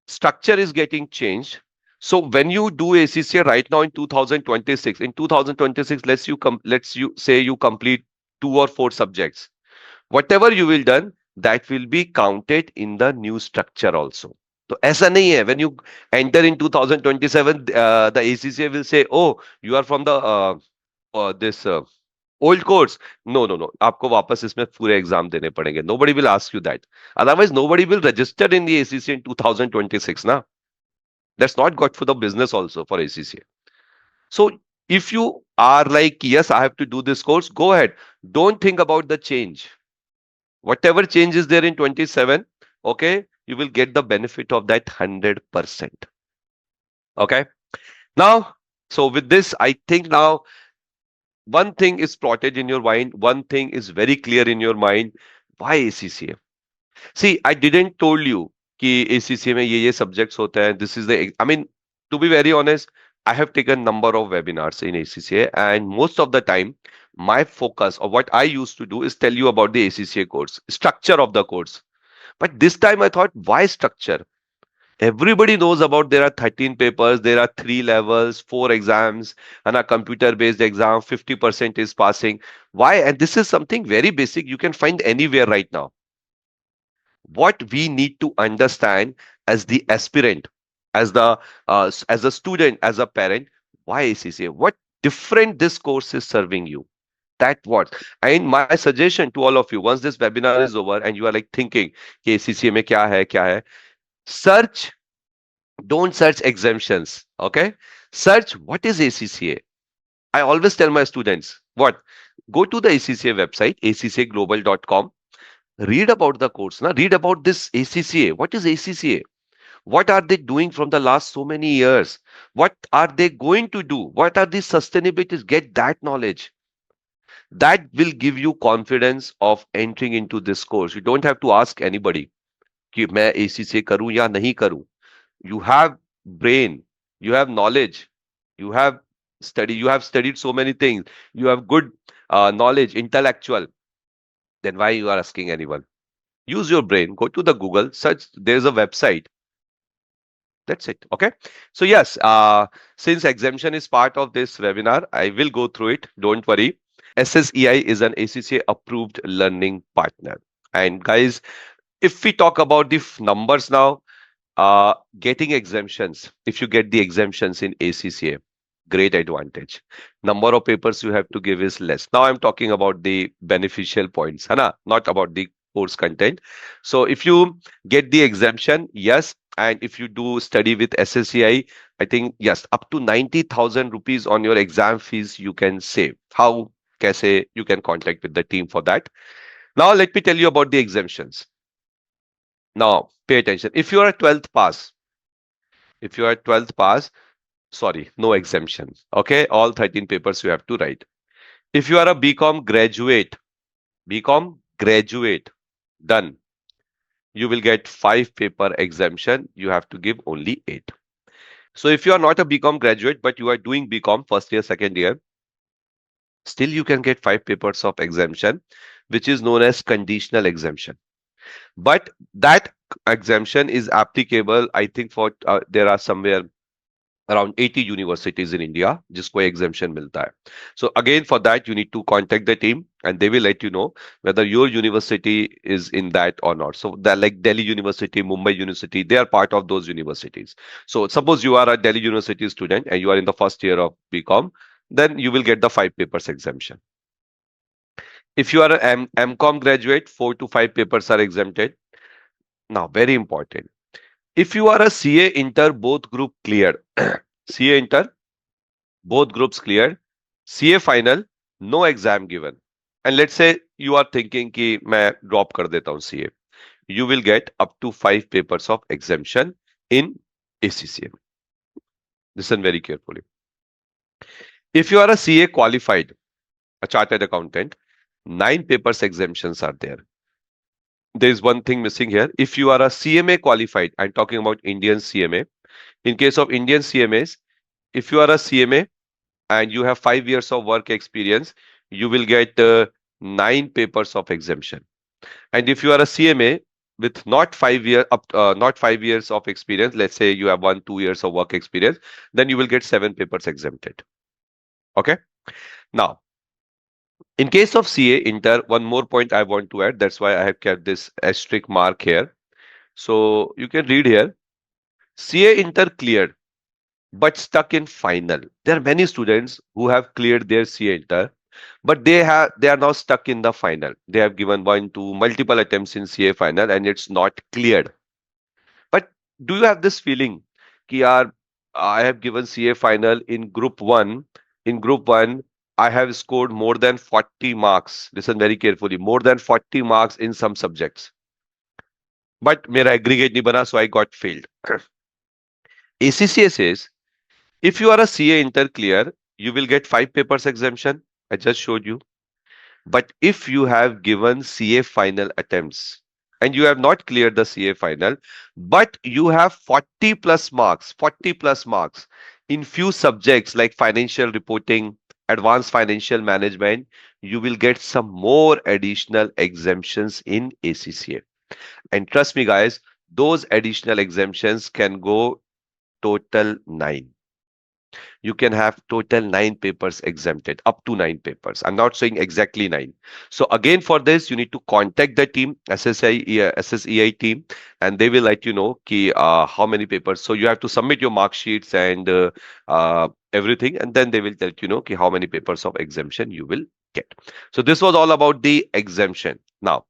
Structure is getting changed. So when you do ACCA right now in 2026, in 2026, let's you say you complete 2 or 4 subjects. Whatever you will done, that will be counted in the new structure also. तो ऐसा नहीं है when you enter in 2027 the ACCA will say, oh, you are from the this old course. No, आपको वापस इसमें पूरे exam देने पड़ेंगे. Nobody will ask you that. Otherwise nobody will register in the ACCA in 2026 na. That's not good for the business also for ACCA. So if you are like, yes, I have to do this course, go ahead. Don't think about the change. Whatever change is there in 27, okay, you will get the benefit of that 100%. Okay. Now, so with this, I think now one thing is plotted in your mind, one thing is very clear in your mind. Why ACCA? See, I didn't told you कि ACCA में ये subjects होते हैं. This is the, I mean, to be very honest, I have taken number of webinars in ACCA, and most of the time, my focus or what I used to do is tell you about the ACCA course, structure of the course. But this time I thought, why structure? Everybody knows about there are 13 papers, there are 3 levels, 4 exams, and a computer-based exam, 50% is passing. Why? And this is something very basic you can find anywhere right now. What we need to understand as the aspirant, as a student, as a parent, why ACCA? What different this course is serving you? That what? And my suggestion to all of you, once this webinar is over and you are like thinking, कि ACCA में क्या है? Search, don't search exemptions. Okay? Search what is ACCA. I always tell my students, what? Go to the ACCA website, accglobal.com. Read about the course. Na? Read about this ACCA. What is ACCA? What are they doing from the last so many years? What are they going to do? What are the sustainabilities? Get that knowledge. That will give you confidence of entering into this course. You don't have to ask anybody कि मैं ACCA करूं या नहीं करूं. You have brain, you have knowledge, you have studied so many things, you have good knowledge, intellectual. Then why you are asking anyone? Use your brain, go to the Google, search, there's a website. That's it. Okay. So yes, since exemption is part of this webinar, I will go through it. Don't worry. SSEI is an ACCA approved learning partner. And guys, if we talk about the numbers now, getting exemptions, if you get the exemptions in ACCA, great advantage. Number of papers you have to give is less. Now I'm talking about the beneficial points, है ना? Not about the course content. So if you get the exemption, yes, and if you do study with SSEI, I think yes, up to 90,000 rupees on your exam fees you can save. How? Kaise? You can contact with the team for that. Now let me tell you about the exemptions. Now pay attention. If you are 12th pass, sorry, no exemption. Okay, all 13 papers you have to write. If you are a BCom graduate, done. You will get 5 paper exemption. You have to give only 8. So if you are not a BCom graduate, but you are doing BCom first year, second year, still you can get 5 papers of exemption, which is known as conditional exemption. But that exemption is applicable, I think, for there are somewhere around 80 universities in India जिसको exemption मिलता है. So again, for that you need to contact the team and they will let you know whether your university is in that or not. So that, like Delhi University, Mumbai University, they are part of those universities. So suppose you are a Delhi University student and you are in the first year of BCom, then you will get the 5 papers exemption. If you are an MCom graduate, 4 to 5 papers are exempted. Now, very important. If you are a CA inter, both group cleared. CA inter, both groups cleared. CA final, no exam given. And let's say you are thinking कि मैं drop कर देता हूँ CA. You will get up to 5 papers of exemption in ACCA. Listen very carefully. If you are a CA qualified, a chartered accountant, 9 papers exemptions are there. There is one thing missing here. If you are a CMA qualified, I'm talking about Indian CMA. In case of Indian CMAs, if you are a CMA and you have 5 years of work experience, you will get 9 papers of exemption. And if you are a CMA with not 5 years of experience, let's say you have 1-2 years of work experience, then you will get 7 papers exempted. Okay. Now, in case of CA inter, one more point I want to add. That's why I have kept this asterisk mark here. So you can read here. CA inter cleared, but stuck in final. There are many students who have cleared their CA inter, but they are now stuck in the final. They have given 1, 2, multiple attempts in CA final, and it's not cleared. But do you have this feeling कि यार I have given CA final in group 1. In group 1, I have scored more than 40 marks. Listen very carefully. More than 40 marks in some subjects. But मेरा aggregate नहीं बना, so I got failed. ACCA says, if you are a CA inter clear, you will get 5 papers exemption. I just showed you. But if you have given CA final attempts and you have not cleared the CA final, but you have 40 plus marks in few subjects like financial reporting, advanced financial management, you will get some more additional exemptions in ACCA. And trust me, guys, those additional exemptions can go total 9. You can have total 9 papers exempted, up to 9 papers. I'm not saying exactly 9. So again, for this, you need to contact the team, SSEI team, and they will let you know how many papers. So you have to submit your mark sheets and everything, and then they will tell you know how many papers of exemption you will get. So this was all about the exemption. Now,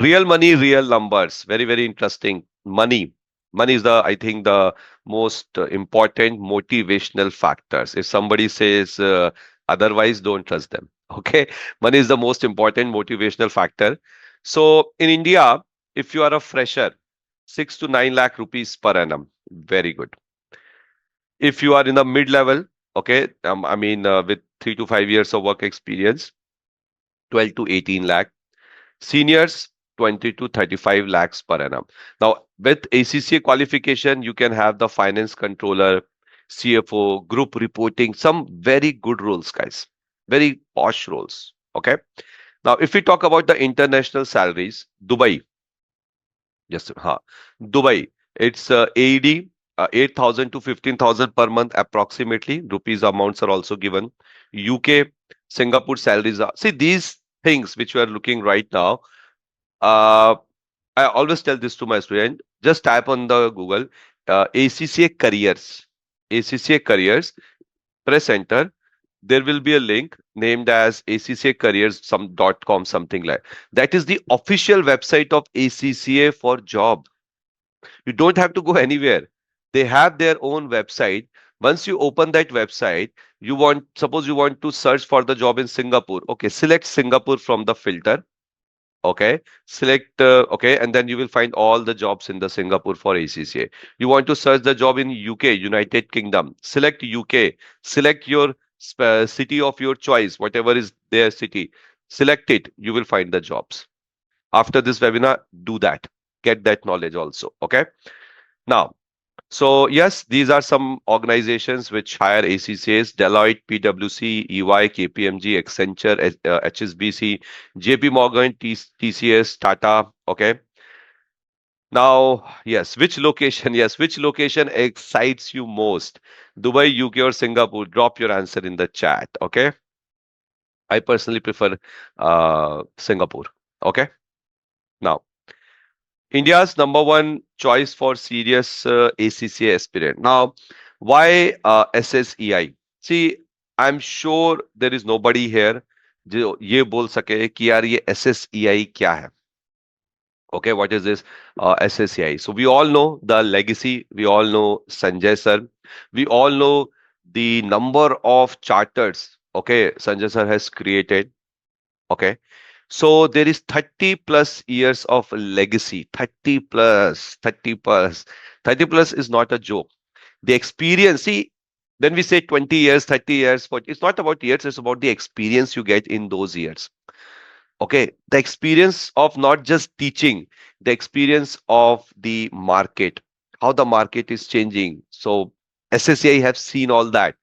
real money, real numbers. Very, very interesting. Money is I think the most important motivational factors. If somebody says otherwise, don't trust them. Okay, money is the most important motivational factor. So in India, if you are a fresher, 6 to 9 lakh rupees per annum, very good. If you are in the mid level, okay, with 3 to 5 years of work experience, 12 to 18 lakh. Seniors, 20 to 35 lakhs per annum. Now, with ACCA qualification, you can have the finance controller, CFO, group reporting, some very good roles, guys. Very posh roles. Okay. Now, if we talk about the international salaries, Dubai, Dubai, it's AED, 8,000 to 15,000 per month approximately. Rupees amounts are also given. UK, Singapore salaries are. See, these things which you are looking right now, uh, I always tell this to my student, just type on the Google ACCA careers. ACCA careers, press enter. There will be a link named as ACCA careers .com, something like that. Is the official website of ACCA for job. You don't have to go anywhere. They have their own website. Once you open that website, suppose you want to search for the job in Singapore. Okay, select Singapore from the filter. Okay, select okay, and then you will find all the jobs in the Singapore for ACCA. You want to search the job in UK, United Kingdom. Select UK. Select your city of your choice, whatever is their city. Select it. You will find the jobs. After this webinar, do that. Get that knowledge also. Okay. Now, so yes, these are some organizations which hire ACCAs: Deloitte, PwC, EY, KPMG, Accenture, HSBC, JP Morgan, TCS, Tata. Okay. Now, yes, which location? Yes, which location excites you most? Dubai, UK, or Singapore? Drop your answer in the chat. Okay. I personally prefer Singapore. Okay. Now, India's number one choice for serious ACCA aspirant. Now, why SSEI? See, I'm sure there is nobody here जो ये बोल सके कि यार ये SSEI क्या है? Okay, what is this SSEI? So we all know the legacy. We all know Sanjay sir. We all know the number of charters. Okay, Sanjay sir has created. Okay, so there is 30 plus years of legacy. 30 plus, 30 plus. 30 plus is not a joke. The experience, see, when we say 20 years, 30 years, 40, it's not about years, it's about the experience you get in those years. Okay, the experience of not just teaching, the experience of the market, how the market is changing. So SSCI have seen all that.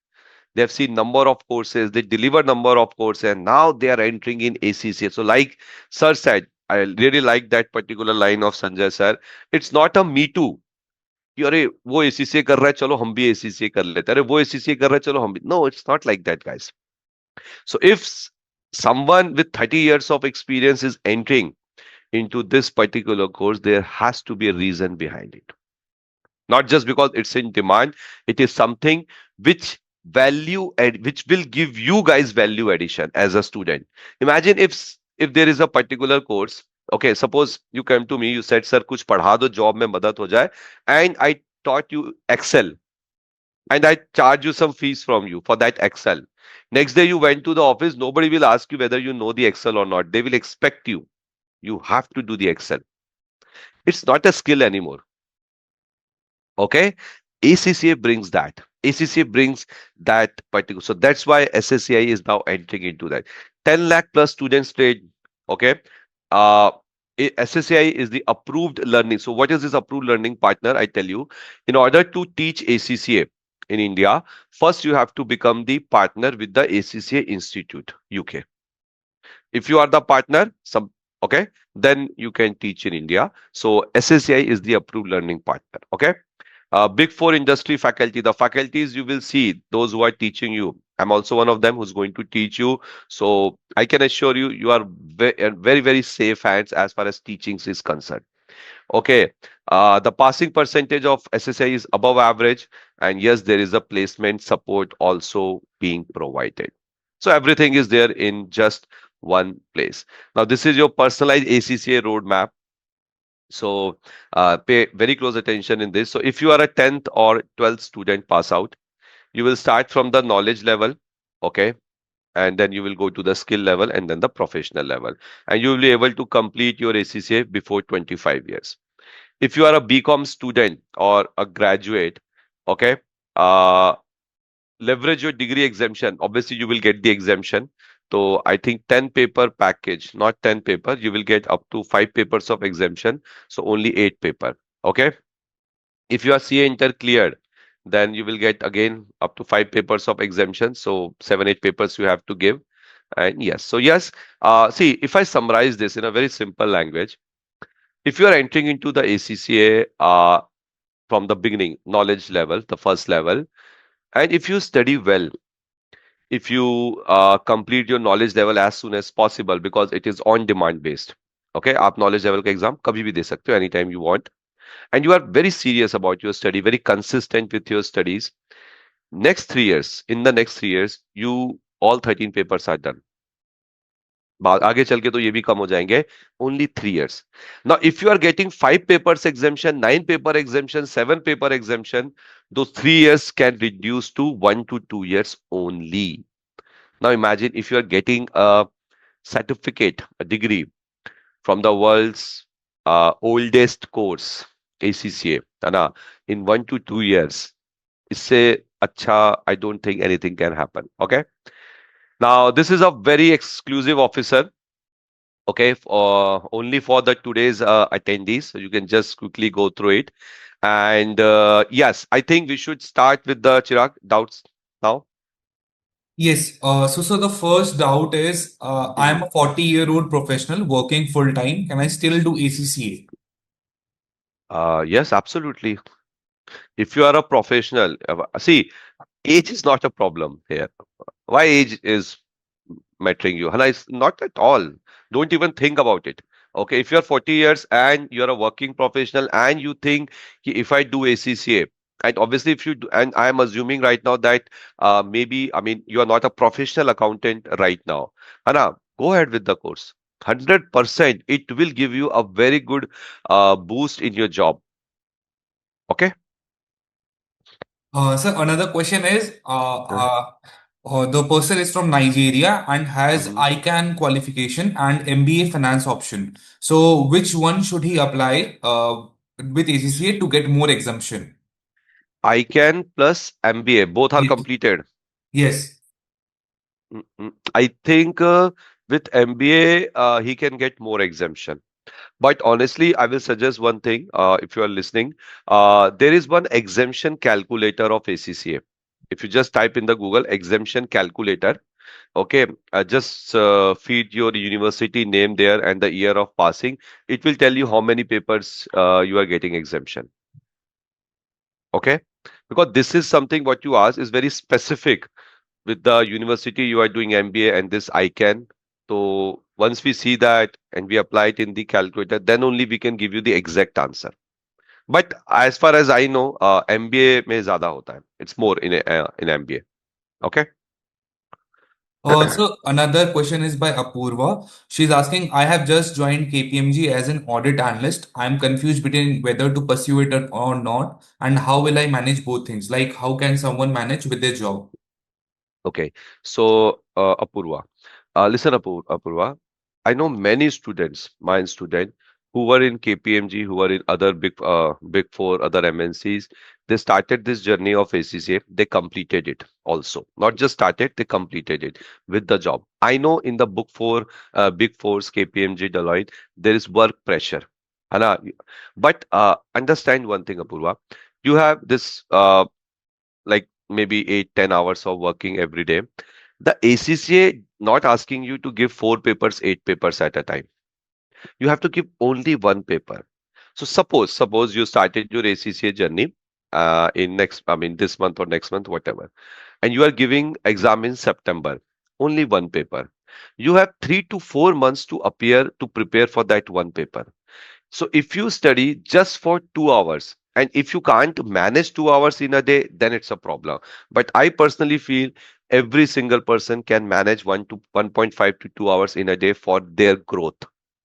They have seen number of courses, they deliver number of courses, and now they are entering in ACCA. So like sir said, I really like that particular line of Sanjay sir. It's not a me too. कि अरे वो ACCA कर रहा है चलो हम भी ACCA कर लेते हैं अरे वो ACCA कर रहा है चलो हम भी no, it's not like that, guys. So if someone with 30 years of experience is entering into this particular course, there has to be a reason behind it. Not just because it's in demand, it is something which which will give you guys value addition as a student. Imagine if there is a particular course. Okay, suppose you come to me, you said, sir, kuch padha do, job mein madad ho jaye, and I taught you Excel, and I charge you some fees from you for that Excel. Next day you went to the office, nobody will ask you whether you know the Excel or not. They will expect you have to do the Excel. It's not a skill anymore. Okay, ACCA brings that. ACCA brings that particular. So that's why SSCI is now entering into that. 10 lakh plus students trade. Okay. Uh, SSCI is the approved learning. So what is this approved learning partner? I tell you, in order to teach ACCA in India, first you have to become the partner with the ACCA Institute, UK. If you are the partner, okay, then you can teach in India. So SSCI is the approved learning partner. Okay. Big Four industry faculty, the faculties you will see, those who are teaching you. I'm also one of them who's going to teach you. So I can assure you, you are very, very safe hands as far as teaching is concerned. Okay. The passing percentage of SSI is above average. And yes, there is a placement support also being provided. So everything is there in just one place. Now, this is your personalized ACCA roadmap. So pay very close attention in this. So if you are a 10th or 12th student pass out, you will start from the knowledge level, okay? And then you will go to the skill level and then the professional level. And you will be able to complete your ACCA before 25 years. If you are a BCom student or a graduate, okay, uh, leverage your degree exemption. Obviously, you will get the exemption. So I think 10 paper package, not 10 paper, you will get up to 5 papers of exemption. So only 8 paper. Okay. If you are CA inter cleared, then you will get again up to 5 papers of exemption. So 7, 8 papers you have to give. And yes, so yes, see, if I summarize this in a very simple language, if you are entering into the ACCA from the beginning, knowledge level, the first level, and if you study well, if you complete your knowledge level as soon as possible, because it is on demand based. Okay, आप knowledge level का exam कभी भी दे सकते हो, anytime you want, and you are very serious about your study, very consistent with your studies. In the next 3 years, you all 13 papers are done. आगे चल के तो ये भी कम हो जाएंगे. Only 3 years. Now, if you are getting 5 papers exemption, 9 paper exemption, 7 paper exemption, those 3 years can reduce to 1 to 2 years only. Now, imagine if you are getting a certificate, a degree from the world's oldest course, ACCA, है ना, in 1 to 2 years. इससे अच्छा, I don't think anything can happen. Okay. Now, this is a very exclusive officer. Okay, only for the today's attendees, so you can just quickly go through it. And yes, I think we should start with the Chirag doubts now. Yes. So the first doubt is, I'm Mhm. a 40-year-old professional working full time. Can I still do ACCA? Yes, absolutely. If you are a professional, see, age is not a problem here. Why age is mattering you? Hana, it's not at all. Don't even think about it. Okay, if you're 40 years and you're a working professional and you think, "Ki if I do ACCA," and obviously if you do, and I'm assuming right now that maybe, I mean, you are not a professional accountant right now. Hana, go ahead with the course. 100%, it will give you a very good boost in your job. Okay? Sir, another question is, Uh, the person is from Nigeria and has mhm. ICANN qualification and MBA finance option. So which one should he apply with ACCA to get more exemption? ICANN plus MBA, both are Yes. completed. Yes. I think with MBA, he can get more exemption. But honestly, I will suggest one thing if you are listening. There is one exemption calculator of ACCA. If you just type in the Google exemption calculator, okay, just feed your university name there and the year of passing. It will tell you how many papers you are getting exemption. Okay, because this is something what you ask is very specific with the university you are doing MBA and this ICANN. So once we see that and we apply it in the calculator, then only we can give you the exact answer. But as far as I know, MBA में ज़्यादा होता है. It's more in MBA. Okay. So another question is by Apurva. She's asking, I have just joined KPMG as an audit analyst. I'm confused between whether to pursue it or not, and how will I manage both things? Like, how can someone manage with their job? Okay. So Apurva, listen, Apurva. I know many students, my student, who were in KPMG, who were in other big four, other MNCs. They started this journey of ACCA. They completed it also. Not just started, they completed it with the job. I know in the big fours, KPMG, Deloitte, there is work pressure. Hana? But understand one thing, Apurva. You have this like maybe 8, 10 hours of working every day. The ACCA not asking you to give 4 papers, 8 papers at a time. You have to give only one paper. So suppose you started your ACCA journey I mean this month or next month, whatever, and you are giving exam in September, only one paper. You have 3 to 4 months to prepare for that one paper. So if you study just for 2 hours, and if you can't manage 2 hours in a day, then it's a problem. But I personally feel every single person can manage 1 to 1.5 to 2 hours in a day for their growth.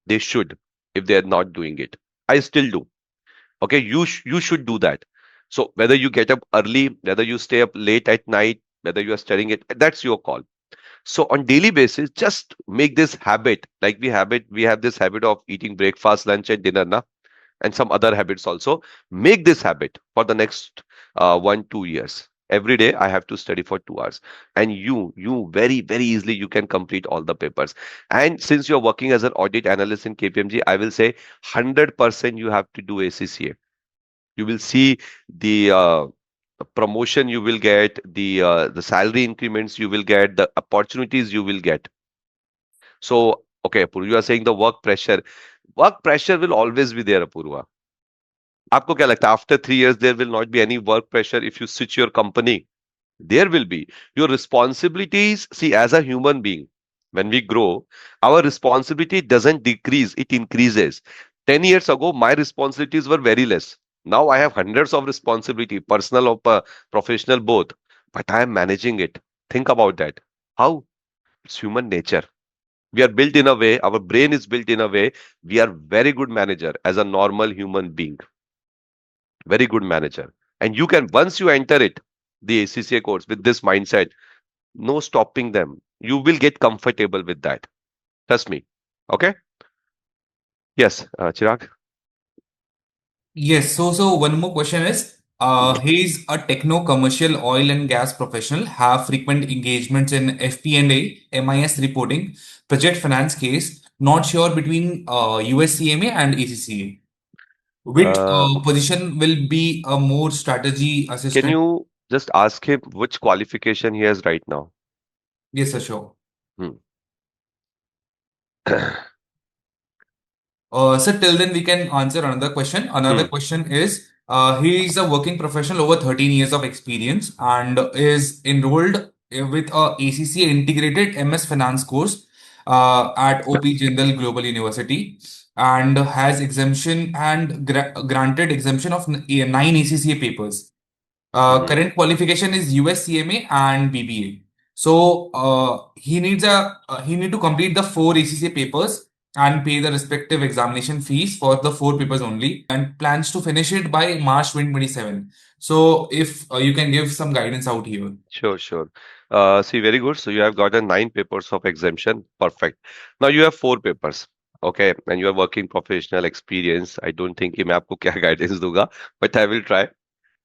They should, if they are not doing it. I still do. Okay, you should do that. So whether you get up early, whether you stay up late at night, whether you are studying it, that's your call. So on daily basis, just make this habit. Like we have this habit of eating breakfast, lunch, and dinner, na? And some other habits also. Make this habit for the next 1 2 years. Every day I have to study for 2 hours, and you very easily you can complete all the papers. And since you're working as an audit analyst in KPMG, I will say 100% you have to do ACCA. You will see the promotion you will get, the salary increments you will get, the opportunities you will get. So, okay, Apurva, you are saying the work pressure. Work pressure will always be there, Apurva. आपको क्या लगता है after 3 years there will not be any work pressure if you switch your company? There will be. Your responsibilities, see, as a human being, when we grow, our responsibility doesn't decrease, it increases. 10 years ago, my responsibilities were very less. Now I have hundreds of responsibility, personal or professional both, but I am managing it. Think about that. How? It's human nature. We are built in a way, our brain is built in a way, we are very good manager as a normal human being, very good manager. And you can, once you enter it, the ACCA course with this mindset, no stopping them. You will get comfortable with that. Trust me. Okay? Yes, Chirag. Yes, so one more question is, Mhm. he's a techno commercial oil and gas professional, have frequent engagements in FP&A, MIS reporting, project finance case, not sure between USCMA and ACCA. Which Uh, position will be a more strategy can assistant? you just ask him which qualification he has right now? Yes, sir, sure. Hmm. So till then we can answer another question. Another Hmm. question is, he is a working professional over 13 years of experience and is enrolled with a ACCA integrated MS Finance course at OP Jindal Global University and has exemption and granted exemption of nine ACCA papers. Mhm. Current qualification is US CMA and BBA. So he need to complete the four ACCA papers and pay the respective examination fees for the four papers only, and plans to finish it by March 2027. So if you can give some guidance out here. Sure, sure. See, very good. So you have gotten 9 papers of exemption. Perfect. Now you have 4 papers. Okay, and you are working professional experience. I don't think कि मैं आपको क्या guidance दूंगा, but I will try.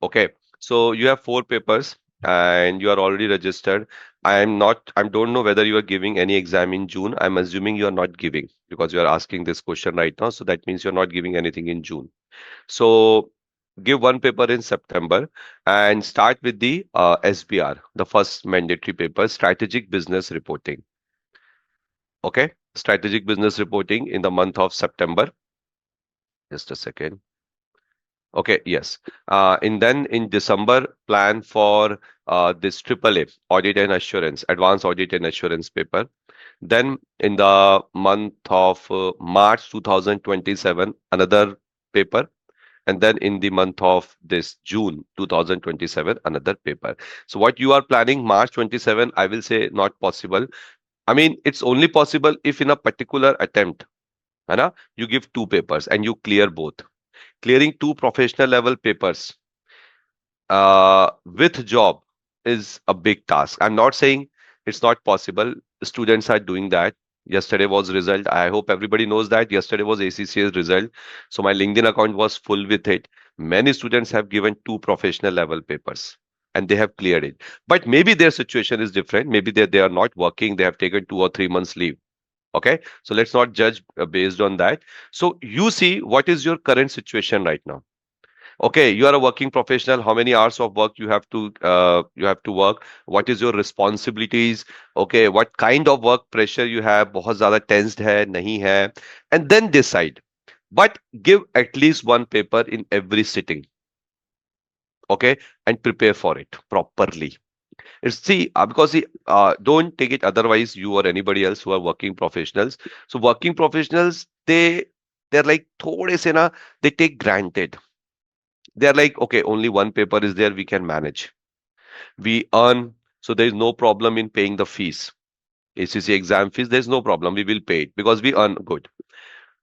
Okay, so you have 4 papers and you are already registered. I don't know whether you are giving any exam in June. I'm assuming you are not giving because you are asking this question right now. So that means you're not giving anything in June. So give one paper in September and start with the SBR, the first mandatory paper, strategic business reporting. Okay, strategic business reporting in the month of September. Just a second. Okay, yes. And then in December, plan for this AAA, Audit and Assurance, Advanced Audit and Assurance paper. Then in the month of March 2027, another paper. And then in the month of this June 2027, another paper. So what you are planning March 27, I will say not possible. I mean, it's only possible if in a particular attempt, है ना, you give 2 papers and you clear both. Clearing 2 professional level papers with job is a big task. I'm not saying it's not possible. Students are doing that. Yesterday was result. I hope everybody knows that yesterday was ACCA's result. So my LinkedIn account was full with it. Many students have given 2 professional level papers and they have cleared it. But maybe their situation is different. Maybe they are not working. They have taken 2 or 3 months leave. Okay. So let's not judge based on that. So you see what is your current situation right now. Okay, you are a working professional. How many hours of work you have to work? What is your responsibilities? Okay, what kind of work pressure you have? बहुत ज़्यादा tensed है, नहीं है? And then decide. But give at least one paper in every sitting. Okay, and prepare for it properly. It's see because see, don't take it otherwise. You or anybody else who are working professionals. So working professionals, they're like थोड़े से ना they take granted. They're like, okay, only one paper is there, we can manage. We earn, so there is no problem in paying the fees. ACC exam fees, there's no problem. We will pay it because we earn good.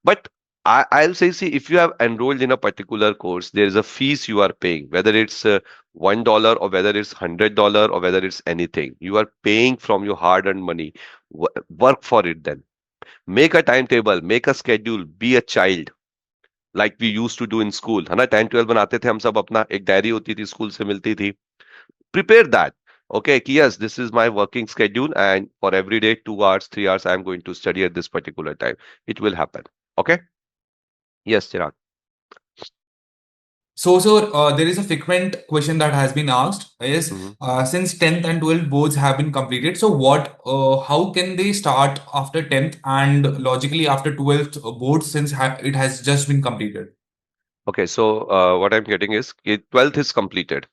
But I'll say, see, if you have enrolled in a particular course, there is a fees you are paying, whether it's $1 or whether it's $100 or whether it's anything. You are paying from your hard-earned money. Work for it then. Make a timetable, make a schedule, be a child. Like we use to do in school है ना 10 12 बनाते थे हम सब अपना एक diary होती थी स्कूल से मिलती थी प्रिपेयर दैट okay कि yes this is my working schedule and for every day 2 hours 3 hours I am going to study at this particular time it will happen okay yes Chirag. So, there is a frequent question that has been asked is, Mhm. since 10th and 12th boards have been completed, so how can they start after 10th and logically after 12th boards since it has just been completed? Okay, so what I'm getting is 12th is completed,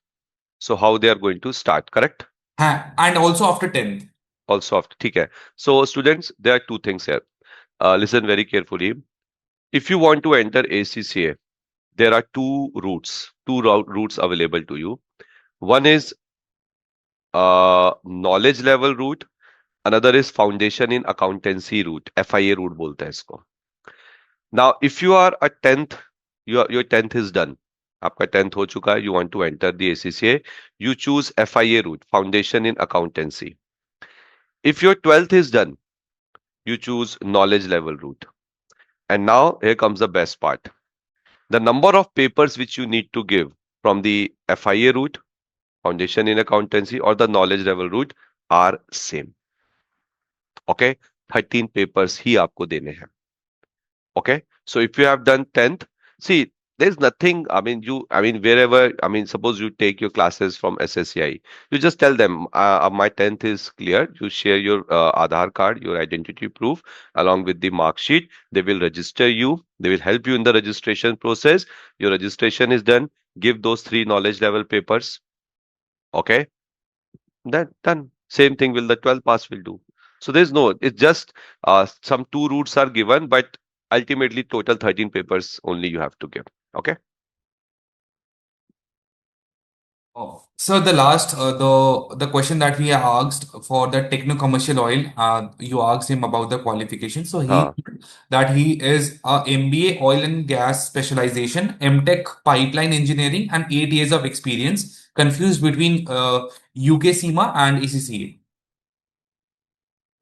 so how they are going to start, correct? And also after 10th. Also after. ठीक है. So students, there are two things here. Listen very carefully. If you want to enter ACCA, there are two routes available to you. One is knowledge level route, another is foundation in accountancy route, FIA route बोलते हैं इसको. Now, if you are a 10th, your 10th is done. आपका 10th हो चुका है, you want to enter the ACCA, you choose FIA route, foundation in accountancy. If your 12th is done, you choose knowledge level route. And now here comes the best part. The number of papers which you need to give from the FIA route, foundation in accountancy, or the knowledge level route are same. Okay, 13 papers ही आपको देने हैं. Okay, so if you have done 10th, see, there's nothing. Wherever, suppose you take your classes from SSEI, you just tell them, my 10th is clear. You share your Aadhaar card, your identity proof, along with the mark sheet. They will register you. They will help you in the registration process. Your registration is done. Give those 3 knowledge level papers. Okay, that done. Same thing will the 12 pass will do. So there's no, it's just some 2 routes are given, but ultimately total 13 papers only you have to give. Okay. Oh. So the last, the question that we asked for the techno-commercial oil, you asked him about the qualification. So he हाँ. that he is a MBA oil and gas specialization, MTech pipeline engineering, and 8 years of experience. Confused between UK SEMA and ACCA.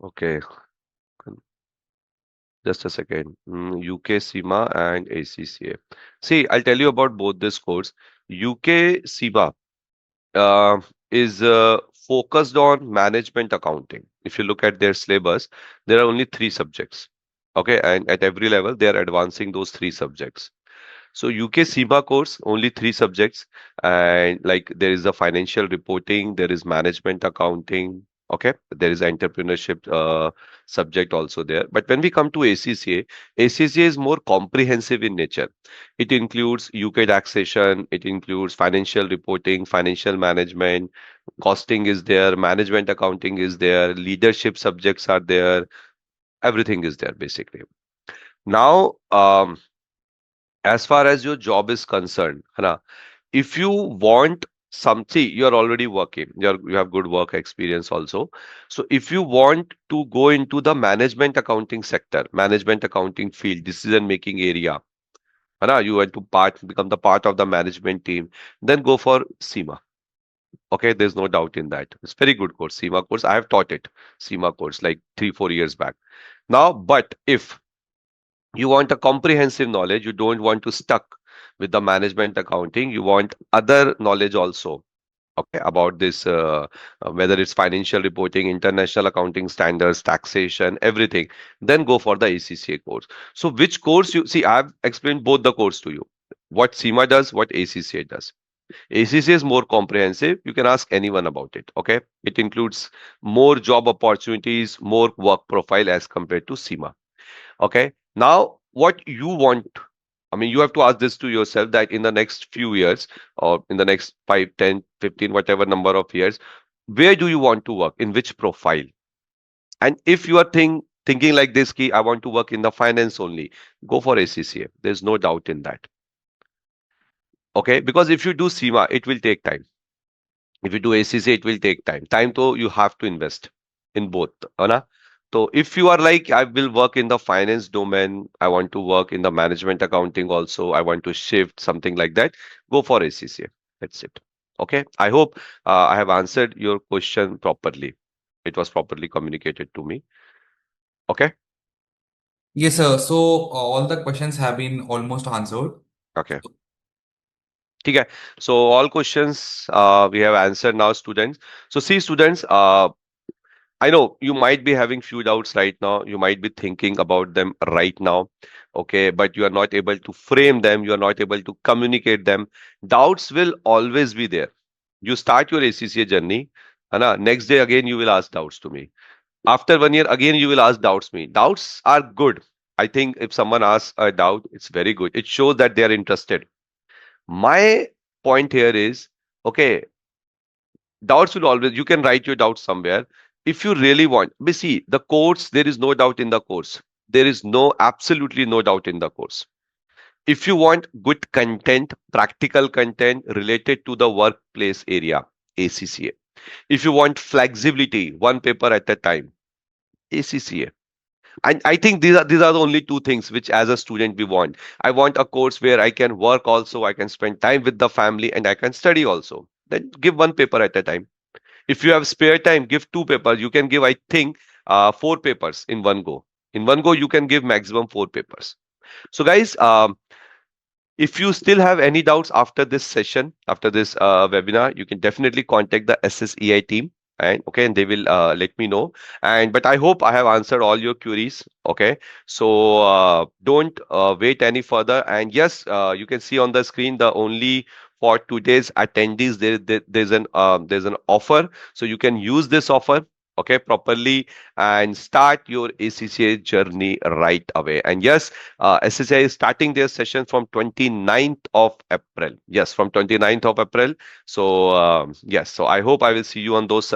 Okay. Just a second. UK SEMA and ACCA. See, I'll tell you about both this course. UK SEMA uh, is focused on management accounting. If you look at their syllabus, there are only 3 subjects. Okay, and at every level, they are advancing those 3 subjects. So UK SEMA course, only 3 subjects, and like there is a financial reporting, there is management accounting, okay, there is entrepreneurship subject also there. But when we come to ACCA, ACCA is more comprehensive in nature. It includes UK taxation, it includes financial reporting, financial management, costing is there, management accounting is there, leadership subjects are there, everything is there basically. Now, as far as your job is concerned, है ना, if you want something, you're already working, you have good work experience also. So if you want to go into the management accounting sector, management accounting field, decision making area, है ना, you want to become the part of the management team, then go for SEMA. Okay, there's no doubt in that. It's very good course, SEMA course. I have taught it, SEMA course, like 3-4 years back. Now, but if you want a comprehensive knowledge, you don't want to stuck with the management accounting, you want other knowledge also, okay, about this, whether it's financial reporting, international accounting standards, taxation, everything, then go for the ACCA course. So which course you see, I've explained both the course to you, what SEMA does, what ACCA does. ACCA is more comprehensive, you can ask anyone about it. Okay, it includes more job opportunities, more work profile as compared to SEMA. Okay. Now, what you want, you have to ask this to yourself that in the next few years or in the next 5, 10, 15, whatever number of years, where do you want to work? In which profile? And if you are thinking like this, key, I want to work in the finance only, go for ACCA. There's no doubt in that. Okay. Because if you do SEMA, it will take time. If you do ACCA, it will take time. Time though you have to invest in both. है ना? So if you are like, I will work in the finance domain, I want to work in the management accounting also, I want to shift something like that, go for ACCA. That's it. Okay. I hope I have answered your question properly. It was properly communicated to me. Okay. Yes, sir. So all the questions have been almost answered. Okay. ठीक है. So all questions we have answered now, students. So see, students, I know you might be having few doubts right now. You might be thinking about them right now. Okay, but you are not able to frame them. You are not able to communicate them. Doubts will always be there. You start your ACCA journey, and next day again you will ask doubts to me. After 1 year again you will ask doubts me. Doubts are good. I think if someone asks a doubt, it's very good. It shows that they are interested. My point here is, okay, Doubts will always, you can write your doubts somewhere. If you really want, but see, the course, there is no doubt in the course. There is absolutely no doubt in the course. If you want good content, practical content related to the workplace area, ACCA. If you want flexibility, one paper at a time, ACCA. And I think these are the only two things which as a student we want. I want a course where I can work also, I can spend time with the family, and I can study also. Then give one paper at a time. If you have spare time, give two papers. You can give, I think, four papers in one go. In one go, you can give maximum four papers. So, guys, if you still have any doubts after this session, after this webinar, you can definitely contact the SSEI team, and they will let me know. But I hope I have answered all your queries. Okay, so don't wait any further. And yes, you can see on the screen the only for today's attendees there's an offer, so you can use this offer, okay, properly, and start your ACCA journey right away. And yes, SSI is starting their session from 29th of April. Yes, from 29th of April. So yes, so I hope I will see you on those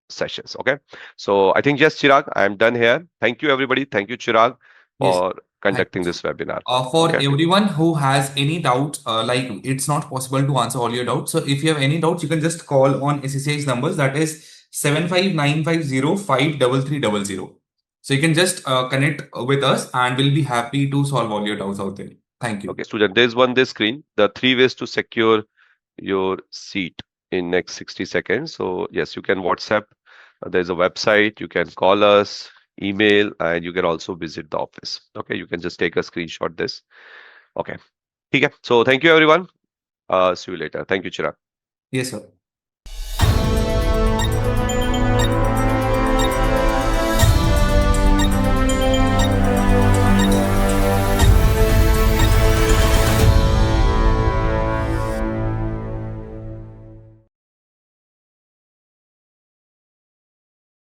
sessions. Okay. So I think, yes, Chirag, I am done here. Thank you, everybody. Thank you, Chirag, Yes. for Thank conducting you. this webinar. For Okay. everyone who has any doubt, like it's not possible to answer all your doubts. So if you have any doubts, you can just call on SSA's numbers. That is 75950533300. So you can just connect with us, and we'll be happy to solve all your doubts out there. Thank you. Okay, student, there's this screen. The three ways to secure your seat in next 60 seconds. So yes, you can WhatsApp. There's a website. You can call us, email, and you can also visit the office. Okay, you can just take a screenshot this. Okay. Okay. So thank you, everyone. See you later. Thank you, Chirag. Yes, sir.